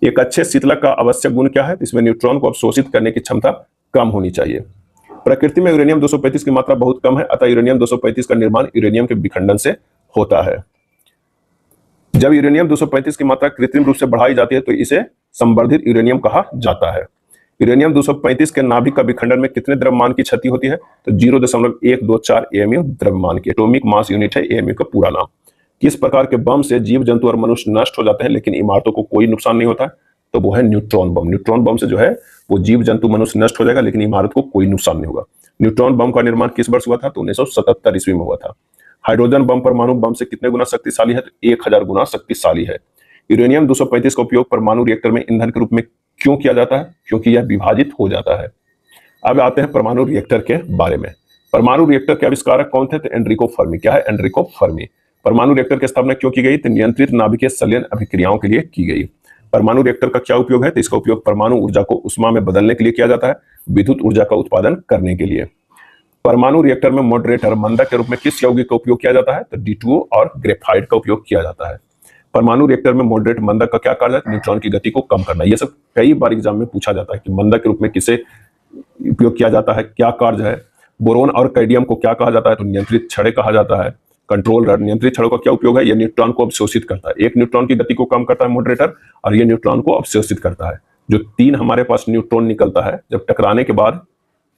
एक अच्छे शीतलक का आवश्यक गुण क्या है, इसमें न्यूट्रॉन को अवशोषित करने की क्षमता कम होनी चाहिए। प्रकृति में यूरेनियम 235 की मात्रा बहुत कम है, अतः यूरेनियम 235 का निर्माण यूरेनियम के विखंडन से होता है। जब यूरेनियम 235 की मात्रा कृत्रिम रूप से बढ़ाई जाती है तो इसे संवर्धित यूरेनियम कहा जाता है। यूरेनियम 235 के नाभिक का विखंडन में कितने द्रव्यमान की क्षति होती है, तो 0.124 AMU द्रव्यमान की। एटॉमिक मास यूनिट है AMU का पूरा नाम। किस प्रकार के बम से जीव जंतु और मनुष्य नष्ट हो जाते हैं लेकिन इमारतों को कोई नुकसान नहीं होता है, तो वो है न्यूट्रॉन बम। न्यूट्रॉन बम से जो है वो जीव जंतु मनुष्य नष्ट हो जाएगा लेकिन इमारत को कोई नुकसान नहीं होगा। न्यूट्रॉन बम का निर्माण किस वर्ष हुआ था, तो 1977 ईस्वी में हुआ था। हाइड्रोजन बम परमाणु बम से कितने गुना शक्तिशाली है, तो 1000 गुना शक्तिशाली है। यूरेनियम 235 का उपयोग परमाणु रिएक्टर में ईंधन के रूप में क्यों किया जाता है, क्योंकि यह विभाजित हो जाता है। अब आते हैं परमाणु रिएक्टर के बारे में। परमाणु रिएक्टर के आविष्कारक कौन थे, तो एनरिको फर्मी। क्या है, एनरिको फर्मी। परमाणु रिएक्टर की स्थापना क्यों की गई, तो नियंत्रित नाभिकीय संलयन अभिक्रियाओं के लिए की गई। परमाणु रिएक्टर का क्या उपयोग है, तो इसका उपयोग परमाणु ऊर्जा को उष्मा में बदलने के लिए किया जाता है, विद्युत ऊर्जा का उत्पादन करने के लिए। परमाणु रिएक्टर में मॉडरेटर मंदक के रूप में किस यौगिक का उपयोग किया जाता है, तो D2O और ग्रेफाइट का उपयोग किया जाता है। परमाणु रिएक्टर में मॉडरेट मंदक का क्या कार्य है? न्यूट्रॉन की गति को कम करना। ये सब कई बार एग्जाम में पूछा जाता है कि मंदक के रूप में किसे उपयोग किया जाता है, क्या कार्य है। बोरोन और कैडियम को क्या कहा जाता है? तो नियंत्रित छड़े कहा जाता है। कंट्रोल रॉड, नियंत्रित छड़ों का क्या उपयोग है? ये न्यूट्रॉन को अवशोषित करता है। एक न्यूट्रॉन की गति को कम करता है मॉडरेटर, और ये न्यूट्रॉन को अवशोषित करता है। जो 3 हमारे पास न्यूट्रॉन निकलता है, जब टकराने के बाद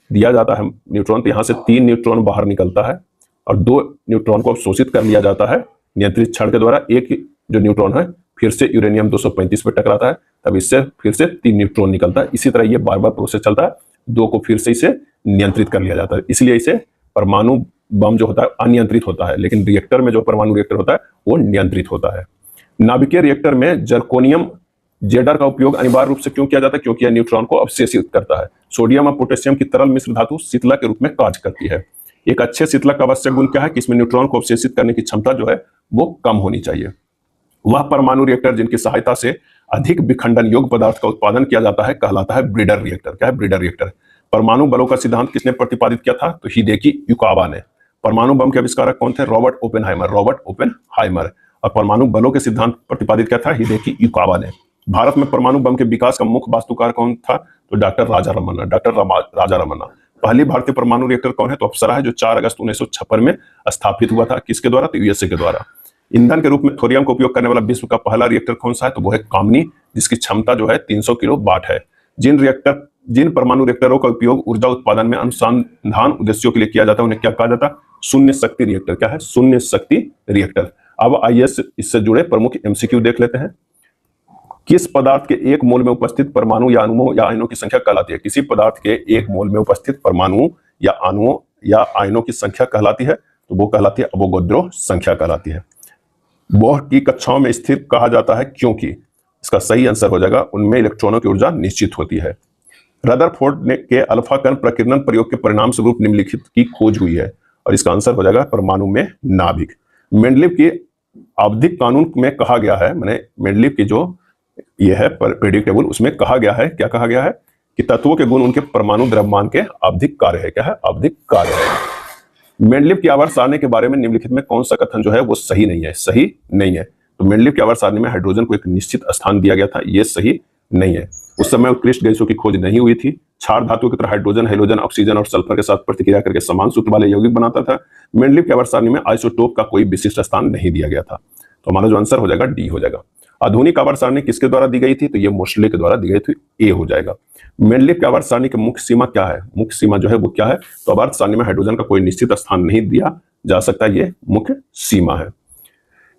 दिया जाता है न्यूट्रॉन, तो यहाँ से 3 न्यूट्रॉन बाहर निकलता है और 2 न्यूट्रॉन को अवशोषित कर लिया जाता है नियंत्रित छड़ के द्वारा। एक जो न्यूट्रॉन है फिर से यूरेनियम 235 पे टकराता है, तब इससे फिर से 3 न्यूट्रॉन निकलता है। इसी तरह ये बार बार प्रोसेस चलता है, 2 को फिर से इसे नियंत्रित कर लिया जाता है। इसलिए इसे परमाणु बम जो होता है अनियंत्रित होता है, लेकिन रिएक्टर में जो परमाणु रिएक्टर होता है वो नियंत्रित होता है। नाभिकीय रिएक्टर में जर्कोनियम जेडर का उपयोग अनिवार्य रूप से क्यों किया जाता है? क्योंकि यह न्यूट्रॉन को अवशोषित करता है। सोडियम और पोटेशियम की तरल मिश्र धातु शीतलक के रूप में कार्य करती है। एक अच्छे शीतलक का आवश्यक गुण क्या है? कि इसमें न्यूट्रॉन को अवशोषित करने की क्षमता जो है वो कम होनी चाहिए। वह परमाणु रिएक्टर जिनकी सहायता से अधिक विखंडन योग्य पदार्थ का उत्पादन किया जाता है कहलाता है ब्रीडर रिएक्टर। क्या है ब्रीडर रिएक्टर? परमाणु बलों का सिद्धांत किसने प्रतिपादित किया था? तो हिदेकी युकावा ने। परमाणु बम के आविष्कारक कौन थे? Robert Oppenheimer. और परमाणु बलों के सिद्धांत प्रतिपादित किया था हिदेकी युकावा ने। भारत में परमाणु बम के विकास का मुख्य वास्तुकार कौन था? तो डॉक्टर राजा रमन्ना। पहली भारतीय परमाणु रिएक्टर कौन है? तो अप्सरा है, जो 4 अगस्त 1956 में स्थापित हुआ था। किसके द्वारा? तो यूएसए के द्वारा। ईंधन के रूप में थोरियम का उपयोग करने वाला विश्व का पहला रिएक्टर कौन सा है? तो वो है कामनी, जिसकी क्षमता जो है 300 किलो वाट है। जिन परमाणु रिएक्टरों का उपयोग ऊर्जा उत्पादन में अनुसंधान उद्देश्यों के लिए किया जाता है उन्हें क्या कहा जाता है? शून्य शक्ति रिएक्टर। क्या है? शून्य शक्ति रिएक्टर। अब आइए इससे जुड़े प्रमुख एमसीक्यू देख लेते हैं। किस पदार्थ के 1 मोल में उपस्थित परमाणु या अणुओं या आयनों की संख्या कहलाती है? किसी पदार्थ के 1 मोल में उपस्थित परमाणु या अणुओं या आयनों की संख्या कहलाती है? तो वो कहलाती है अवोगाद्रो संख्या कहलाती है। बोह्र की कक्षाओं में स्थिर कहा जाता है क्योंकि इसका सही आंसर हो जाएगा उनमें इलेक्ट्रॉनों की ऊर्जा निश्चित होती है। रदरफोर्ड के अल्फा कण प्रकीर्णन प्रयोग के परिणाम स्वरूप निम्नलिखित की खोज हुई है, और इसका आंसर हो जाएगा परमाणु में नाभिक। मेंडलीव की आवधिक कानून में कहा गया है, मैंने मेंडलीव की जो ये है प्रेडिक्टेबल, उसमें कहा गया है, क्या कहा गया है? कि तत्वों के गुण उनके परमाणु द्रव्यमान के आवधिक कार्य है। क्या है? आवधिक कार्य है। मेंडलीव की आवर्त सारणी के बारे में निम्नलिखित में कौन सा कथन जो है वो सही नहीं है? तो मेंडलीव की आवर्त सारणी में हाइड्रोजन को एक निश्चित स्थान दिया गया था, ये सही नहीं है। उस समय उत्कृष्ट गैसों की खोज नहीं हुई थी। क्षार धातु की तरह हाइड्रोजन, हेलोजन, ऑक्सीजन और सल्फर के साथ प्रतिक्रिया करके समान सूत्र वाले यौगिक बनाता था। मेंडलीव की आवर्त सारणी में आइसोटोप का कोई विशिष्ट स्थान नहीं दिया गया था। तो हमारा जो आंसर हो जाएगा डी हो जाएगा। आधुनिक आवर्त सारणी किसके द्वारा दी गई थी? तो ये मोस्ले के द्वारा दी गई थी, ए हो जाएगा। मेंडलीव की आवर्त सारणी की मुख्य सीमा क्या है? मुख्य सीमा जो है वो क्या है? तो आवर्त सारणी में हाइड्रोजन का कोई निश्चित स्थान नहीं दिया जा सकता, ये मुख्य सीमा है।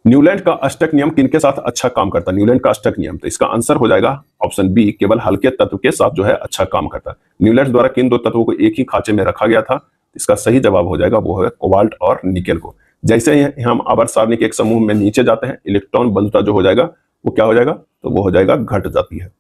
न्यूलैंड का अष्टक नियम किनके साथ अच्छा काम करता है? न्यूलैंड का अष्टक नियम, तो इसका आंसर हो जाएगा ऑप्शन बी, केवल हल्के तत्व के साथ जो है अच्छा काम करता है। न्यूलैंड द्वारा किन 2 तत्वों को एक ही खांचे में रखा गया था? इसका सही जवाब हो जाएगा वो है कोबाल्ट और निकेल को। जैसे ही हम आवर्त सारणी के एक समूह में नीचे जाते हैं, इलेक्ट्रॉन बंधुता जो हो जाएगा वो क्या हो जाएगा? तो वो हो जाएगा घट जाती है।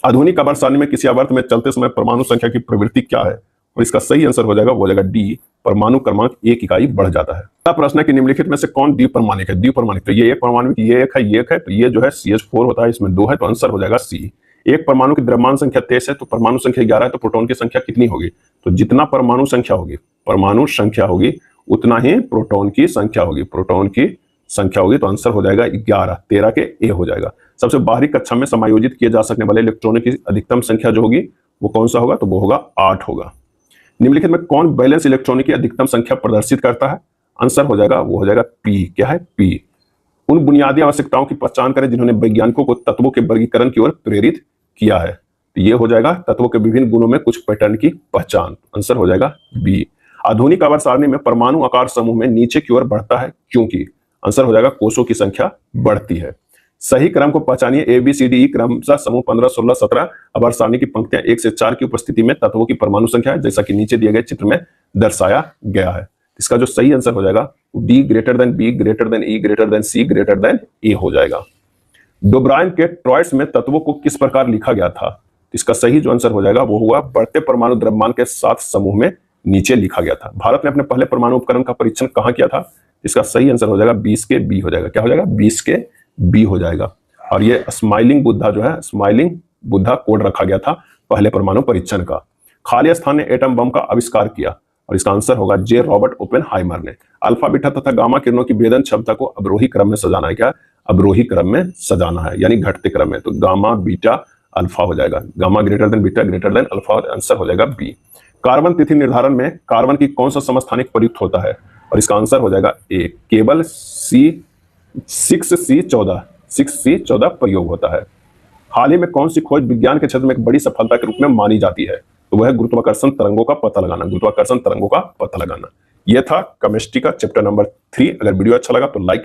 आधुनिक आवर्त सारणी में किसी आवर्त में चलते समय परमाणु संख्या की प्रवृत्ति क्या है? और इसका सही आंसर हो जाएगा वो हो जाएगा डी, परमाणु क्रमांक 1 इकाई बढ़ जाता है। अगला प्रश्न है कि निम्नलिखित में से कौन द्विपरमाणिक है? द्विपरमाणिक, तो ये एक परमाणु, ये एक है, ये एक है, तो ये जो है CH4 होता है, इसमें 2 है, तो आंसर हो जाएगा सी। एक परमाणु की द्रव्यमान संख्या 23 है, तो परमाणु संख्या 11 है, तो प्रोटॉन की संख्या कितनी होगी? तो जितना परमाणु संख्या होगी उतना ही प्रोटॉन की संख्या होगी, तो आंसर हो जाएगा 11, 13 के ए हो जाएगा। सबसे बाहरी कक्षा में समायोजित किए जा सकने वाले इलेक्ट्रॉनों की अधिकतम संख्या जो होगी वो कौन सा होगा? तो वो होगा 8 होगा। निम्नलिखित में कौन बैलेंस इलेक्ट्रॉनों की अधिकतम संख्या प्रदर्शित करता है? आंसर हो जाएगा वो हो जाएगा पी। क्या है? पी। उन बुनियादी आवश्यकताओं की पहचान करें जिन्होंने वैज्ञानिकों को तत्वों के वर्गीकरण की ओर प्रेरित किया है। तो ये हो जाएगा तत्वों के विभिन्न गुणों में कुछ पैटर्न की पहचान, आंसर हो जाएगा बी। आधुनिक आवर्त सारणी में परमाणु आकार समूह में नीचे की ओर बढ़ता है क्योंकि? आंसर हो जाएगा कोषों की संख्या बढ़ती है। सही क्रम को पहचानिए। ABCDE क्रमशः समूह 15, 16, 17 आवर्त सारणी की पंक्तियां 1 से 4 की उपस्थिति में तत्वों की परमाणु संख्या है, जैसा कि नीचे दिए गए चित्र में दर्शाया गया है। इसका जो सही आंसर हो जाएगा D greater than B greater than E greater than C greater than A हो जाएगा। डोब्राइन के ट्रॉयड्स में तत्वों को किस प्रकार लिखा गया था? इसका सही जो आंसर हो जाएगा वो हुआ बढ़ते परमाणु द्रव्यमान के साथ समूह में नीचे लिखा गया था। भारत ने अपने पहले परमाणु उपकरण का परीक्षण कहाँ किया था? इसका सही आंसर हो जाएगा 20 के बी हो जाएगा। क्या हो जाएगा? 20 के बी हो जाएगा। और ये स्माइलिंग बुद्धा जो है, स्माइलिंग बुद्धा कोड रखा गया था पहले परमाणु परीक्षण का। खाली स्थान ने एटम बम का आविष्कार किया, और इसका आंसर होगा जे रॉबर्ट ओपेनहाइमर ने। अल्फा बीटा तथा गामा किरणों की भेदन क्षमता को अवरोही क्रम में सजाना है। क्या? अवरोही क्रम में सजाना है, यानी घटते क्रम में। तो गामा बीटा अल्फा हो जाएगा, gamma greater than beta greater than alpha, और आंसर हो जाएगा बी। कार्बन तिथि निर्धारण में कार्बन की कौन सा समस्थानिक प्रयुक्त होता है, और इसका आंसर हो जाएगा ए, केवल C6C14 प्रयोग होता है। हाल ही में कौन सी खोज विज्ञान के क्षेत्र में एक बड़ी सफलता के रूप में मानी जाती है, तो वह है गुरुत्वाकर्षण तरंगों का पता लगाना, गुरुत्वाकर्षण तरंगों का पता लगाना। यह था केमिस्ट्री का चैप्टर नंबर 3। अगर वीडियो अच्छा लगा तो लाइक